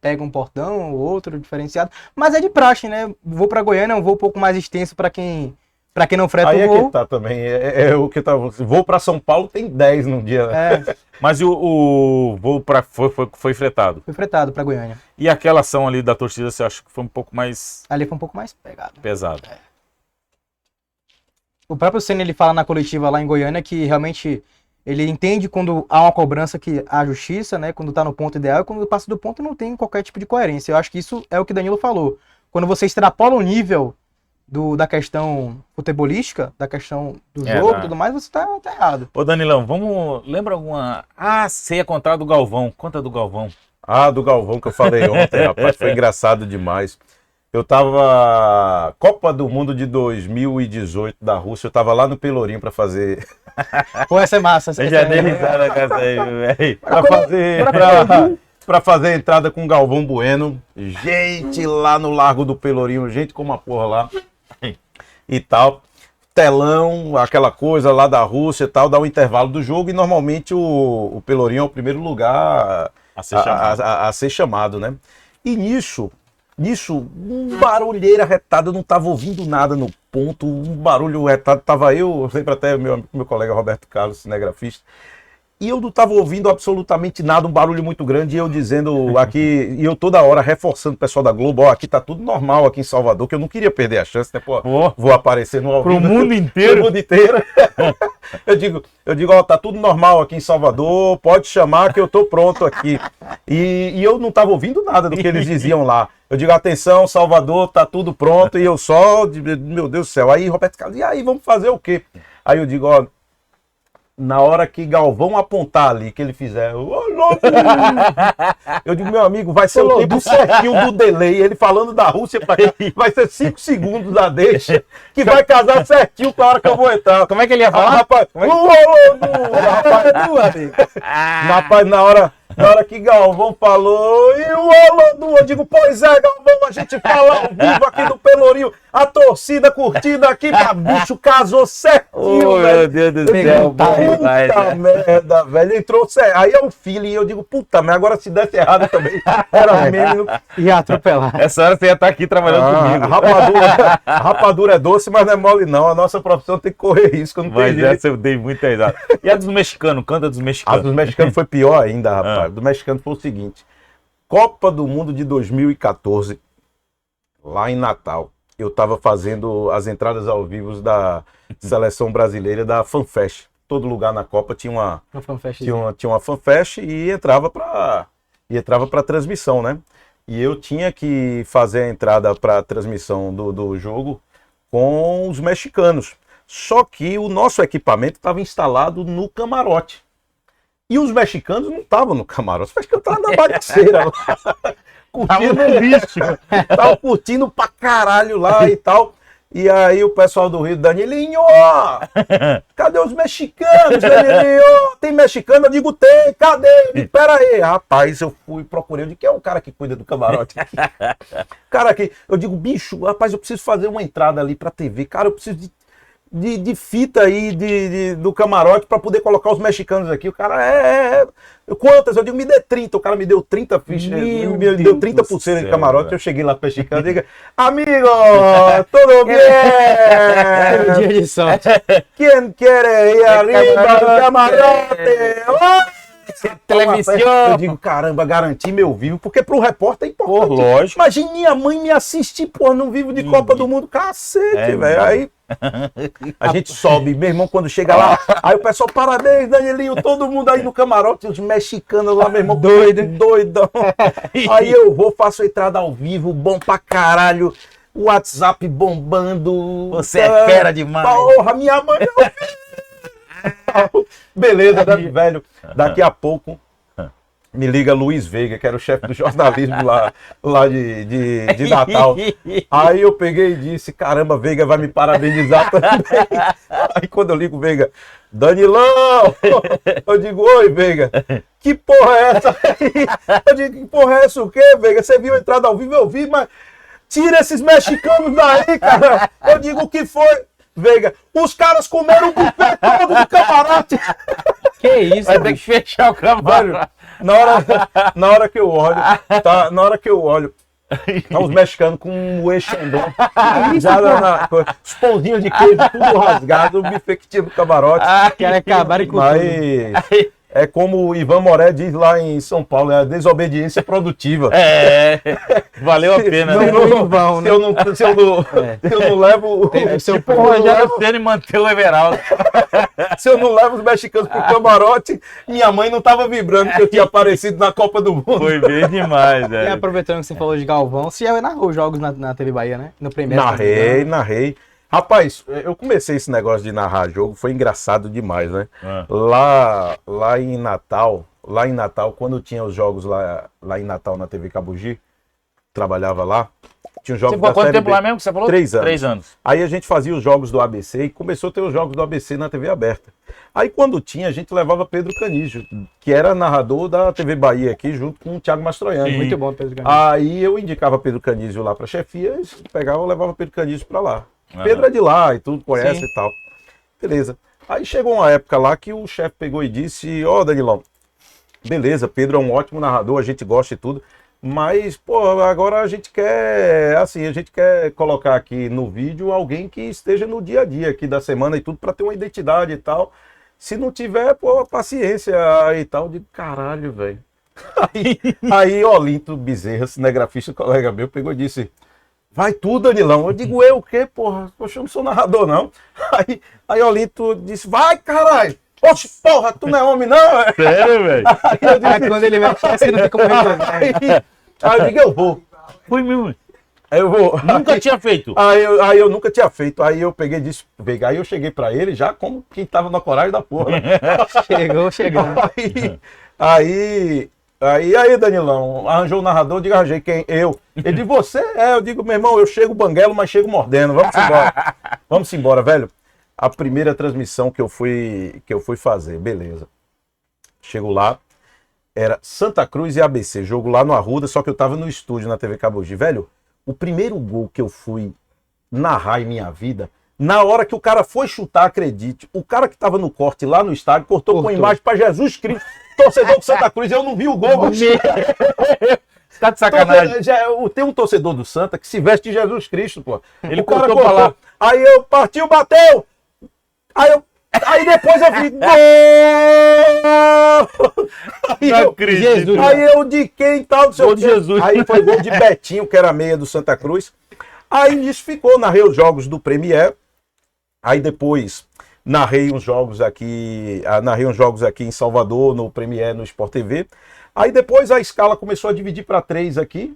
pega um portão ou outro diferenciado. Mas é de praxe, né? Vou pra Goiânia é um voo um pouco mais extenso pra quem não freta Aí o é voo. que tá também. O que tá. Vou para São Paulo, tem 10 num dia. É, Mas o voo foi fretado. fui fretado pra Goiânia. E aquela ação ali da torcida, você acha que foi um pouco mais Ali foi um pouco mais pegado. pesado? O próprio Ceni, ele fala na coletiva lá em Goiânia que realmente ele entende quando há uma cobrança que há justiça, né? Quando tá no ponto ideal e quando passa do ponto não tem qualquer tipo de coerência. Eu acho que isso é o que Danilo falou. Quando você extrapola o nível da questão futebolística, da questão do jogo e tudo mais, você tá errado. Ô Danilão, lembra alguma... você ia contar do Galvão. Conta do Galvão. Do Galvão que eu falei ontem, rapaz, foi engraçado demais. Eu tava... Copa do Mundo de 2018 da Rússia, eu tava lá no Pelourinho pra fazer... Pô, essa é massa. Essa Já é dei risada com essa aí, velho. pra fazer a entrada com o Galvão Bueno. Gente lá no Largo do Pelourinho, gente como a porra lá. E tal. Telão, aquela coisa lá da Rússia e tal, dá o intervalo do jogo e normalmente o Pelourinho é o primeiro lugar a ser chamado, né? E nisso, um barulheira retada, eu não tava ouvindo nada no ponto, um barulho retado, tava eu sempre até meu colega Roberto Carlos, cinegrafista, e eu não tava ouvindo absolutamente nada, um barulho muito grande, e eu dizendo aqui, e eu toda hora reforçando o pessoal da Globo, aqui tá tudo normal aqui em Salvador, que eu não queria perder a chance, né, pô, vou aparecer no ao Pro vivo. mundo inteiro. Pro mundo inteiro. Eu digo, ó, tá tudo normal aqui em Salvador, pode chamar que eu tô pronto aqui. E eu não tava ouvindo nada do que eles diziam lá. Eu digo, atenção, Salvador, tá tudo pronto, e eu só, meu Deus do céu. Aí Roberto Carlos, e aí, vamos fazer o quê? Aí eu digo, ó, na hora que Galvão apontar ali, que ele fizer, eu digo, meu amigo, vai ser o tempo certinho do delay, ele falando da Rússia pra cá, vai ser 5 segundos da deixa, que vai casar certinho com a hora que eu vou entrar. Como é que ele ia falar? Rapaz, rapaz, na hora que Galvão falou, e o Olodum, eu digo, pois é, Galvão, a gente fala ao vivo aqui do Pelourinho, a torcida curtida aqui, bicho, casou certinho, velho. Meu Deus do céu. Puta merda, velho, entrou certo. Aí é um feeling, eu digo, puta merda, agora se desse errado também, era meme. Ia atropelar. Essa hora você ia estar aqui trabalhando comigo. Rapadura é doce, mas não é mole não, a nossa profissão tem que correr risco, não tem Mas jeito. essa eu dei muita risada. E a dos mexicanos? Canta dos A mexicanos. dos mexicanos foi pior ainda, rapaz. Do mexicano foi o seguinte: Copa do Mundo de 2014, lá em Natal, eu tava fazendo as entradas ao vivo da seleção brasileira da FanFest. Todo lugar na Copa tinha uma FanFest e entrava para transmissão, né? E eu tinha que fazer a entrada para transmissão do jogo com os mexicanos. Só que o nosso equipamento estava instalado no camarote. E os mexicanos não estavam no camarote, os mexicanos estavam na bagaceira lá, curtindo o bicho, estavam curtindo pra caralho lá e tal. E aí o pessoal do Rio, Danilinho, cadê os mexicanos, Danilinho? Tem mexicano? Eu digo, tem, cadê? Pera aí. Rapaz, eu fui, procurei, eu digo, quem é o cara que cuida do camarote aqui? Cara aqui, eu digo, bicho, rapaz, eu preciso fazer uma entrada ali pra TV, cara, eu preciso de fita aí do camarote para poder colocar os mexicanos aqui. O cara, quantas? Eu digo, me dê 30. O cara me deu 30 fichas, me deu 30% de camarote. Eu cheguei lá para mexicano e digo, amigo, tudo bem? Dia de sorte. Quem quer ir arriba do camarote? Televisão. Eu digo, caramba, garanti meu vivo, porque pro repórter é importante. Pô, lógico. Imagina minha mãe me assistir, pô, no vivo de Copa do Mundo. Cacete, velho. Aí a gente sobe, meu irmão, quando chega lá, aí o pessoal, parabéns, Danielinho, todo mundo aí no camarote, os mexicanos lá, meu irmão, doidão. Aí eu vou, faço a entrada ao vivo, bom pra caralho, o WhatsApp bombando. Você é fera demais. Porra, minha mãe, beleza, né, velho? Daqui a pouco me liga Luiz Veiga, que era o chefe do jornalismo lá de Natal. Aí eu peguei e disse, caramba, Veiga vai me parabenizar também. Aí quando eu ligo o Veiga, Danilão! Eu digo, oi, Veiga, que porra é essa aí? Eu digo, que porra é essa o quê, Veiga? Você viu a entrada ao vivo? Eu vi, mas tira esses mexicanos daí, cara. Eu digo, o que foi? Veiga, os caras comeram o buffet todo do camarote. Que isso, vai ter que fechar o camarote. Na hora que eu olho, tá os mexicanos com o Xandão. Os pãozinhos de queijo tudo rasgado, o buffet que tinha no camarote. Quero acabar com tudo. É como o Ivan Moré diz lá em São Paulo, é a desobediência produtiva. Valeu a pena. Se eu não levo... Tipo o Rogério Ceni manter o Everaldo. Se eu não levo os mexicanos pro camarote, minha mãe não tava vibrando que eu tinha aparecido na Copa do Mundo. Foi bem demais, E aproveitando que você falou de Galvão, você já narrou jogos na TV Bahia, né? No primeiro. Narrei. Rapaz, eu comecei esse negócio de narrar jogo, foi engraçado demais, né? Lá em Natal, quando tinha os jogos lá em Natal na TV Cabugi, trabalhava lá, tinha os jogos da Série B. Quanto tempo lá mesmo que você falou? 3 anos. 3 anos. Aí a gente fazia os jogos do ABC e começou a ter os jogos do ABC na TV aberta. Aí quando tinha, a gente levava Pedro Canijo, que era narrador da TV Bahia aqui, junto com o Thiago Mastroianni. Muito bom, Pedro Canijo. Aí eu indicava Pedro Canijo lá pra chefia, pegava e levava Pedro Canijo pra lá. Pedro é de lá e tudo, conhece e tal. Beleza. Aí chegou uma época lá que o chefe pegou e disse, Danilão, beleza, Pedro é um ótimo narrador, a gente gosta e tudo, mas, pô, agora a gente quer colocar aqui no vídeo alguém que esteja no dia a dia aqui da semana e tudo, pra ter uma identidade e tal. Se não tiver, pô, paciência e tal. De caralho, velho. Aí Olinto Bezerra, cinegrafista, colega meu, pegou e disse, vai tu, Danilão. Eu digo, eu o quê, porra? Poxa, eu não sou narrador, não. Aí Olinto disse, vai, caralho. Oxe, porra, tu não é homem, não? Sério, velho? Aí quando ele mexe essa, não tem como resolver. Aí eu digo, eu vou. Foi mesmo. Aí eu vou. Nunca tinha feito. Aí eu nunca tinha feito. Aí eu peguei e disse, aí eu cheguei pra ele já como quem tava na coragem da porra. Né? Chegou, chegando. Aí, Danilão, arranjou o narrador, eu digo, arranjei quem? Eu. Ele disse, você? Eu digo, meu irmão, eu chego banguelo, mas chego mordendo. Vamos embora. Vamos embora, velho. A primeira transmissão que eu fui fazer, beleza. Chego lá, era Santa Cruz e ABC, jogo lá no Arruda, só que eu tava no estúdio na TV Cabogi. Velho, o primeiro gol que eu fui narrar em minha vida, na hora que o cara foi chutar, acredite, o cara que tava no corte lá no estádio cortou com imagem pra Jesus Cristo, torcedor do Santa Cruz, eu não vi o gol. Tá de sacanagem. Tem um torcedor do Santa que se veste de Jesus Cristo, pô. Ele o cara cortou pra lá. Aí eu partiu, bateu. Aí depois eu vi gol! Aí eu de quem tal, não sei Gol o de quê. Jesus. Aí foi gol de Betinho, que era meia do Santa Cruz. Aí nisso ficou, narrei os jogos do Premier. Aí depois narrei uns jogos aqui em Salvador, no Premier, no Sport TV. Aí depois a escala começou a dividir para 3 aqui.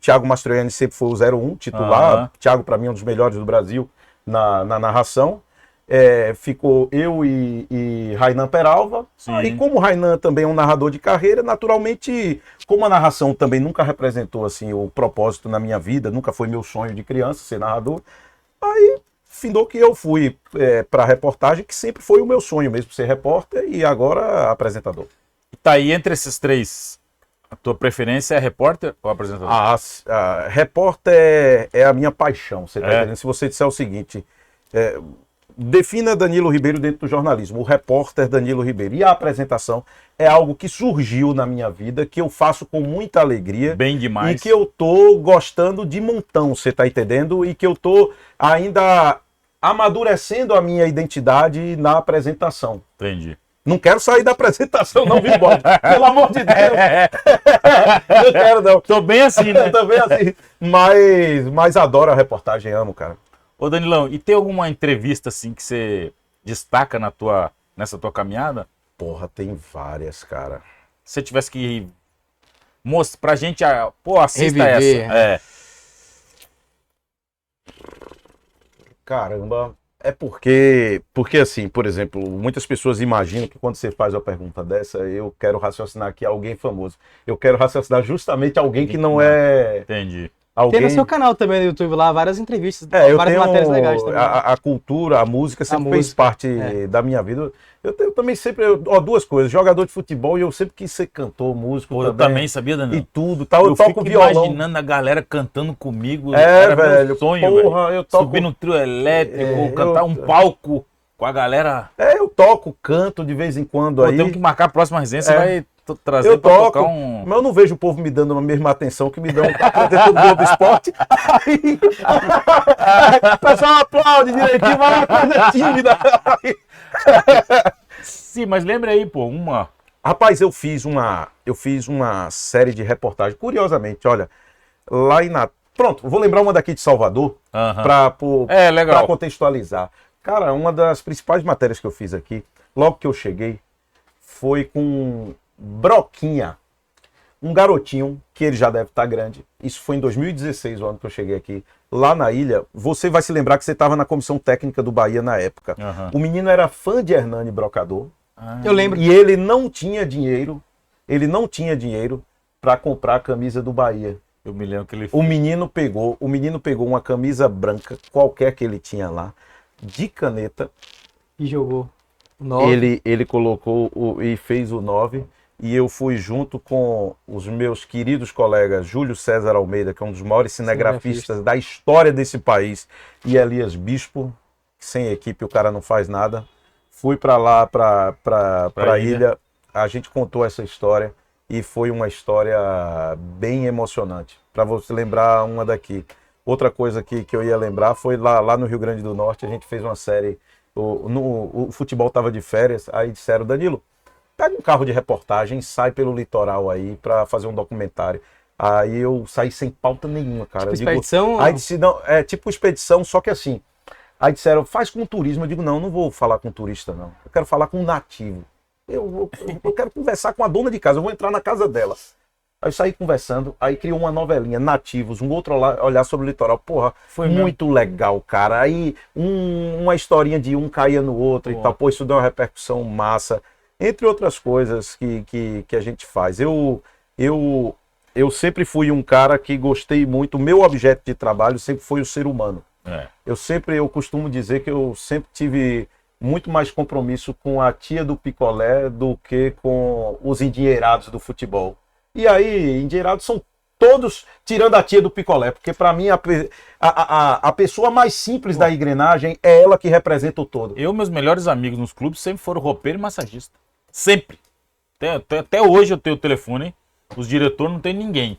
Thiago Mastroianni sempre foi o 01 titular. Thiago, para mim, é um dos melhores do Brasil na narração. Ficou eu e Rainan Peralva. E como o Rainan também é um narrador de carreira, naturalmente, como a narração também nunca representou assim, o propósito na minha vida, nunca foi meu sonho de criança ser narrador, aí findou que eu fui para reportagem, que sempre foi o meu sonho mesmo, ser repórter e agora apresentador. Tá aí entre esses três, a tua preferência é repórter ou apresentador? Repórter é a minha paixão, você tá entendendo? Se você disser o seguinte... defina Danilo Ribeiro dentro do jornalismo, o repórter Danilo Ribeiro. E a apresentação é algo que surgiu na minha vida, que eu faço com muita alegria. Bem demais. E que eu tô gostando de montão, você tá entendendo? E que eu tô ainda amadurecendo a minha identidade na apresentação. Entendi. Não quero sair da apresentação, não, Bigode. Pelo amor de Deus. Não quero, não. Tô bem assim, né? Tô bem assim. Mas adoro a reportagem, amo, cara. Ô Danilão, e tem alguma entrevista assim que você destaca nessa tua caminhada? Porra, tem várias, cara. Se você tivesse que mostrar pra gente, assista Reviver. essa. Caramba, é porque assim, por exemplo, muitas pessoas imaginam que quando você faz uma pergunta dessa, eu quero raciocinar aqui alguém famoso. Eu quero raciocinar justamente alguém que não é... Entendi. Tem no seu canal também no YouTube lá várias entrevistas, eu várias tenho matérias legais também. a cultura, a música sempre fez parte da minha vida. Eu também sempre, duas coisas, jogador de futebol e eu sempre quis ser cantor, músico também. Eu também, sabia, Danilo? E tudo, tal. Eu toco fico violão. imaginando a galera cantando comigo. Velho, meu sonho, porra, velho. eu toco... Subir no trio elétrico, cantar um palco com a galera. Eu toco, canto de vez em quando aí. Temos que marcar a próxima resenha, você vai trazer eu pra toco, tocar um... mas eu não vejo o povo me dando a mesma atenção que me dão dentro do Globo Esporte. Aí, o pessoal aplaude direitinho, mas é uma coisa tímida. Sim, mas lembra aí, pô, uma... Rapaz, eu fiz uma série de reportagens, curiosamente, olha, lá em Pronto, vou lembrar uma daqui de Salvador, legal. Pra contextualizar. Cara, uma das principais matérias que eu fiz aqui, logo que eu cheguei, foi com Broquinha, um garotinho, que ele já deve estar grande. Isso foi em 2016, o ano que eu cheguei aqui, lá na ilha. Você vai se lembrar que você estava na comissão técnica do Bahia na época. O menino era fã de Hernani Brocador. Eu lembro. E ele não tinha dinheiro para comprar a camisa do Bahia. Eu me lembro que ele... O menino pegou uma camisa branca, qualquer que ele tinha lá, de caneta. E jogou. 9. Ele colocou e fez o 9. E eu fui junto com os meus queridos colegas Júlio César Almeida, que é um dos maiores cinegrafistas da história desse país, e Elias Bispo, que sem equipe o cara não faz nada. Fui para lá, para a ilha. A gente contou essa história e foi uma história bem emocionante. Para você lembrar uma daqui. Outra coisa que eu ia lembrar foi lá no Rio Grande do Norte, a gente fez uma série. O futebol estava de férias, aí disseram, Danilo, pega um carro de reportagem, sai pelo litoral aí para fazer um documentário. Aí eu saí sem pauta nenhuma, cara. Tipo Eu digo, expedição? aí disse, não, é tipo expedição, só que assim. Aí disseram, faz com turismo. Eu digo, não vou falar com turista, não. Eu quero falar com um nativo. Eu quero conversar com a dona de casa, eu vou entrar na casa dela. Aí eu saí conversando, aí criou uma novelinha, Nativos, um outro olhar sobre o litoral. Porra, foi muito legal, cara. Aí uma historinha de um caía no outro e tal. Pô, isso deu uma repercussão massa. Entre outras coisas que a gente faz. Eu sempre fui um cara que gostei muito. O meu objeto de trabalho sempre foi o ser humano. Eu costumo dizer que eu sempre tive muito mais compromisso com a tia do picolé do que com os endinheirados do futebol. E aí, endinheirados são todos tirando a tia do picolé, porque para mim a pessoa mais simples da engrenagem é ela que representa o todo. Meus melhores amigos nos clubes sempre foram roupeiro e massagista. Sempre. Até hoje eu tenho o telefone, os diretores não tem ninguém.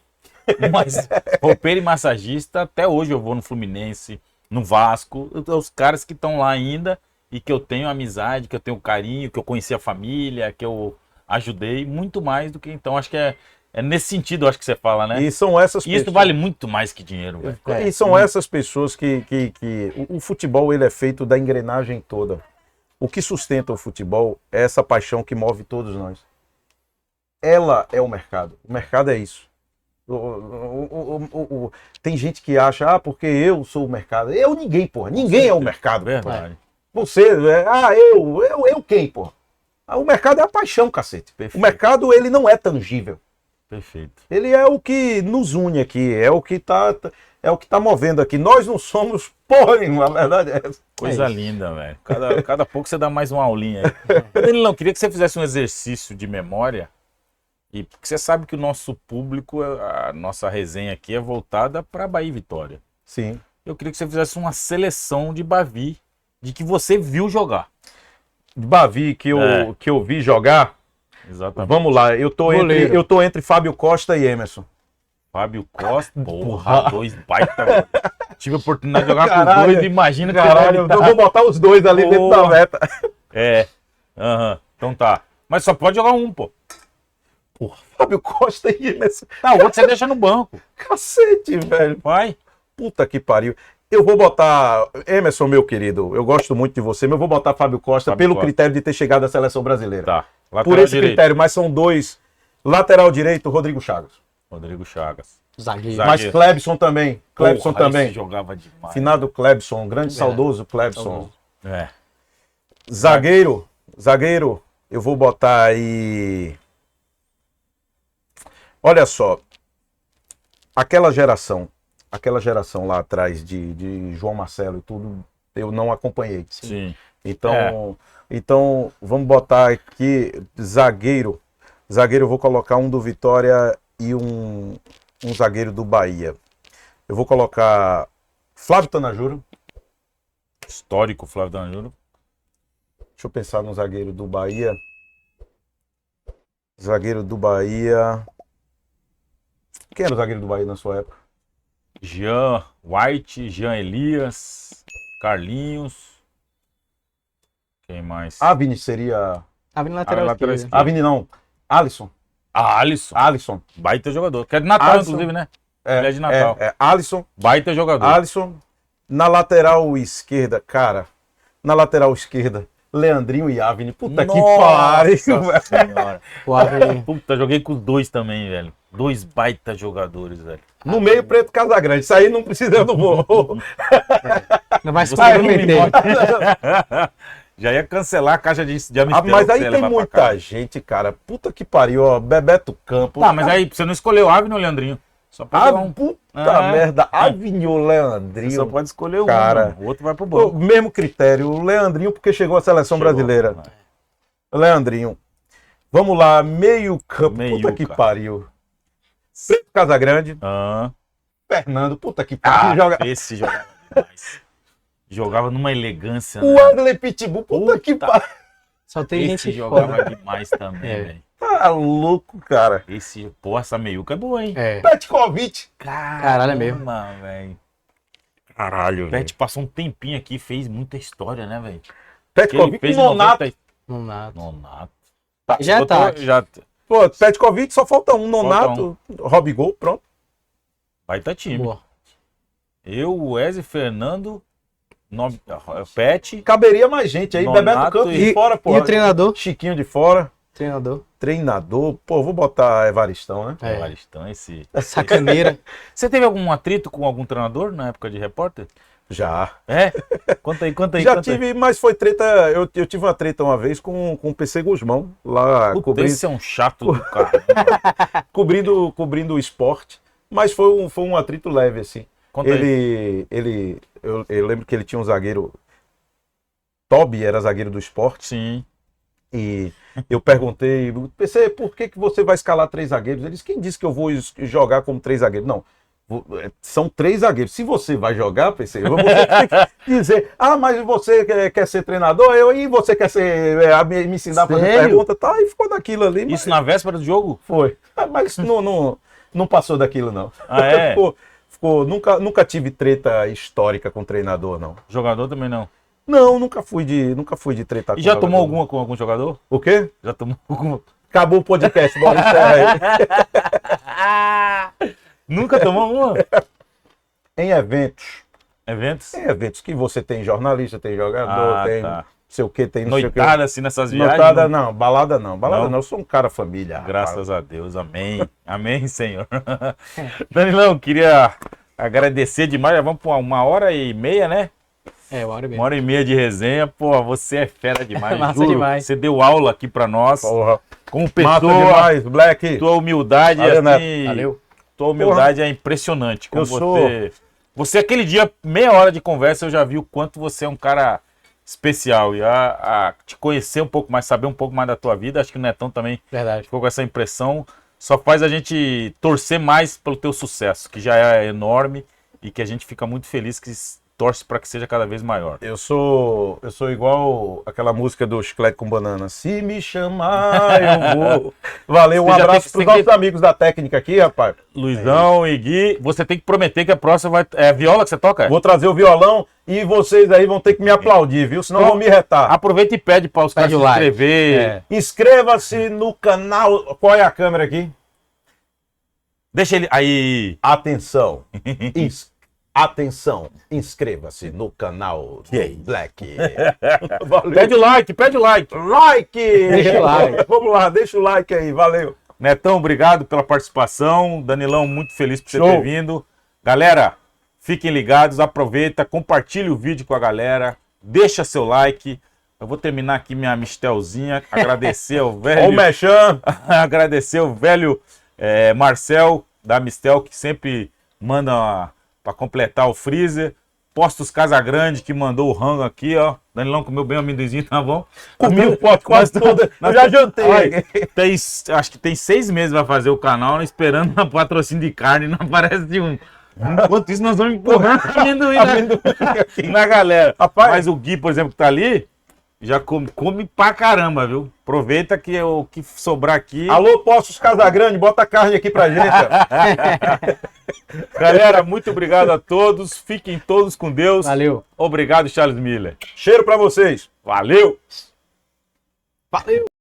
Mas roupeiro e massagista, até hoje eu vou no Fluminense, no Vasco, os caras que estão lá ainda e que eu tenho amizade, que eu tenho carinho, que eu conheci a família, que eu ajudei, muito mais do que então. Acho que é nesse sentido, acho que você fala, né? E são essas pessoas. Isso vale muito mais que dinheiro, velho. E são essas pessoas que o futebol ele é feito da engrenagem toda. O que sustenta o futebol é essa paixão que move todos nós. Ela é o mercado. O mercado é isso. Tem gente que acha, porque eu sou o mercado. Ninguém, porra. Ninguém é o mercado. Verdade. Você, eu quem, porra? O mercado é a paixão, cacete. Perfeito. O mercado, ele não é tangível. Perfeito. Ele é o que nos une aqui, é o que tá movendo aqui. Nós não somos porra nenhuma, a verdade é essa. Coisa linda, velho. Cada pouco você dá mais uma aulinha aí. Danilão, queria que você fizesse um exercício de memória. E porque você sabe que o nosso público, a nossa resenha aqui é voltada para Bahia e Vitória. Sim. Eu queria que você fizesse uma seleção de Bavi, de que você viu jogar. De Bavi, que eu vi jogar. Exatamente. Vamos lá, eu tô entre Fábio Costa e Emerson. Fábio Costa, porra, dois baita. Tive a oportunidade de jogar com os dois, imagina que eu vou botar os dois ali dentro da meta. Então tá. Mas só pode jogar um, pô. Porra, Fábio Costa e Emerson. Não, o outro você deixa no banco. Cacete, velho. Vai. Puta que pariu. Eu vou botar Emerson, meu querido. Eu gosto muito de você, mas eu vou botar Fábio Costa pelo critério de ter chegado à seleção brasileira. Tá. Por esse critério, mas são dois. Lateral direito, Rodrigo Chagas. Zagueiro. Mas Clebson também. Clebson também. Esse jogava demais. Finado Clebson, grande saudoso Clebson. É. Zagueiro, eu vou botar aí. Olha só. Aquela geração lá atrás de João Marcelo e tudo, eu não acompanhei. Sim. Então, vamos botar aqui zagueiro. Zagueiro, eu vou colocar um do Vitória e um zagueiro do Bahia. Eu vou colocar Flávio Tanajuro. Histórico Flávio Tanajuro. Deixa eu pensar no zagueiro do Bahia. Zagueiro do Bahia. Quem era o zagueiro do Bahia na sua época? Jean White, Jean Elias, Carlinhos. Quem mais? Avni seria. Avni lateral esquerda. Avni não. Alisson. Alisson. Baita jogador. Que é de Natal, Alisson. Inclusive, né? Ele é de Natal. Alisson. Baita jogador. Alisson. Na lateral esquerda, cara. Na lateral esquerda, Leandrinho e Avni. Puta que pariu, velho. O Avni. Puta, joguei com os dois também, velho. Dois baita jogadores, velho. No meio, Preto Casagrande. Isso aí não precisa, eu não vou. Não vai se comprometer. Já ia cancelar a caixa de Amistel. Mas aí tem muita gente, cara. Puta que pariu, ó. Bebeto Campos. Tá, mas aí você não escolheu Avni ou Leandrinho? Só pode puta merda. Avni ou Leandrinho. Só pode escolher um, cara. O outro vai pro banco. O mesmo critério. O Leandrinho, porque chegou à seleção brasileira. Leandrinho. Vamos lá, meio campo. Puta que pariu. Preto Casagrande. Fernando, puta que pariu. Esse jogava demais. Jogava numa elegância. O Adler Pitbull, puta que pariu. Só tem esse gente jogava demais também, velho. Tá louco, cara. Essa meiuca é boa, hein? Petkovic. Caralho, é mesmo. Velho. Caralho, velho. Pet passou um tempinho aqui e fez muita história, né, velho? Petkovic, Nonato. Nonato. Já tá. Pô, Petkovic só falta um. Nonato, Robigol, pronto. Baita time. Boa. Eu, o Wesley, Fernando, Pet. Caberia mais gente aí, Nonato Bebeto Campos e- de fora, pô. E o treinador? Chiquinho de fora. Treinador. Treinador, pô, vou botar Evaristão, né? É. Evaristão, esse. Sacaneira. Você teve algum atrito com algum treinador na época de repórter? Já. É? Conta aí, conta aí. Já conta aí. tive, mas foi treta. Eu tive uma treta uma vez com o PC Guzmão, lá Puta, esse é um chato do cara. cobrindo o esporte. Mas foi um atrito leve, assim. Conta aí. Eu lembro que ele tinha um zagueiro. Toby era zagueiro do esporte. Sim. E eu perguntei, PC, por que você vai escalar 3 zagueiros? Ele disse, quem disse que eu vou jogar como 3 zagueiros? Não. São 3 zagueiros. Se você vai jogar, PC, você tem que dizer, mas você quer ser treinador? E você quer me ensinar a fazer Sério? pergunta? Tá, e ficou daquilo ali. Isso na véspera do jogo? Foi. Mas não passou daquilo, não. Ah, é? Nunca tive treta histórica com treinador, não. Jogador também não. Não, nunca fui de tretar E já jogador. tomou alguma com algum jogador? O quê? Já tomou alguma? Acabou o podcast, bora encerrar aí. Nunca tomou uma? Em eventos. Eventos? Tem eventos que você tem jornalista, tem jogador, tem Tá. não sei o que, tem não sei o que. Noitada assim nessas viagens? Noitada não, balada não. Balada Não? não, eu sou um cara família. Graças a Deus, amém. Amém, Senhor. Danilão, queria agradecer demais. Já vamos por 1h30, né? É, 1h30. 1h30 de resenha. Pô, você é fera demais. Massa juro. demais. Você deu aula aqui pra nós. Porra. Como Massa pessoa, demais, Black. tua humildade, Valeu, assim, Neto. Valeu. tua humildade é impressionante. Como Eu sou- Você, aquele dia, meia hora de conversa, eu já vi o quanto você é um cara especial. E a te conhecer um pouco mais, saber um pouco mais da tua vida, acho que o Netão também Verdade. ficou com essa impressão. Só faz a gente torcer mais pelo teu sucesso, que já é enorme e que a gente fica muito feliz que torce para que seja cada vez maior. Eu sou igual aquela música do Chiclete com Banana. Se me chamar, eu vou. Valeu, um Você já abraço tem pros que- nossos amigos da técnica aqui, rapaz. Luizão e Gui, você tem que prometer que a próxima vai... É viola que você toca? Vou trazer o violão e vocês aí vão ter que me aplaudir, viu? Senão vão me retar. Aproveita e pede para os caras Pede se o like. inscrever. É. Inscreva-se no canal. Qual é a câmera aqui? Deixa ele... Aí... Atenção. Atenção. Inscreva-se no canal do Black. Valeu. Pede o like, pede o like. Like! Deixa o like. Vamos lá, deixa o like aí. Valeu. Netão, obrigado pela participação. Danilão, muito feliz por você Show. ter vindo. Galera, fiquem ligados, aproveita, compartilhe o vídeo com a galera, deixa seu like. Eu vou terminar aqui minha mistelzinha, agradecer ao Ó o velho, Mechan. agradecer ao velho Marcel da Mistel, que sempre manda para completar o freezer. Postos Casagrande, que mandou o rango aqui, ó. Danilão comeu bem o amendoizinho, tá bom? Comi o pote quase todo. Eu já jantei. Olha, acho que tem 6 meses pra fazer o canal, né, esperando a patrocínio de carne, não aparece de um. Enquanto isso, nós vamos empurrando amendoim na galera. Rapaz. Mas o Gui, por exemplo, que tá ali, já come pra caramba, viu? Aproveita que o que sobrar aqui. Alô, Postos Casagrande, bota a carne aqui pra gente. Galera, muito obrigado a todos. Fiquem todos com Deus. Valeu. Obrigado, Charles Miller. Cheiro pra vocês. Valeu! Valeu.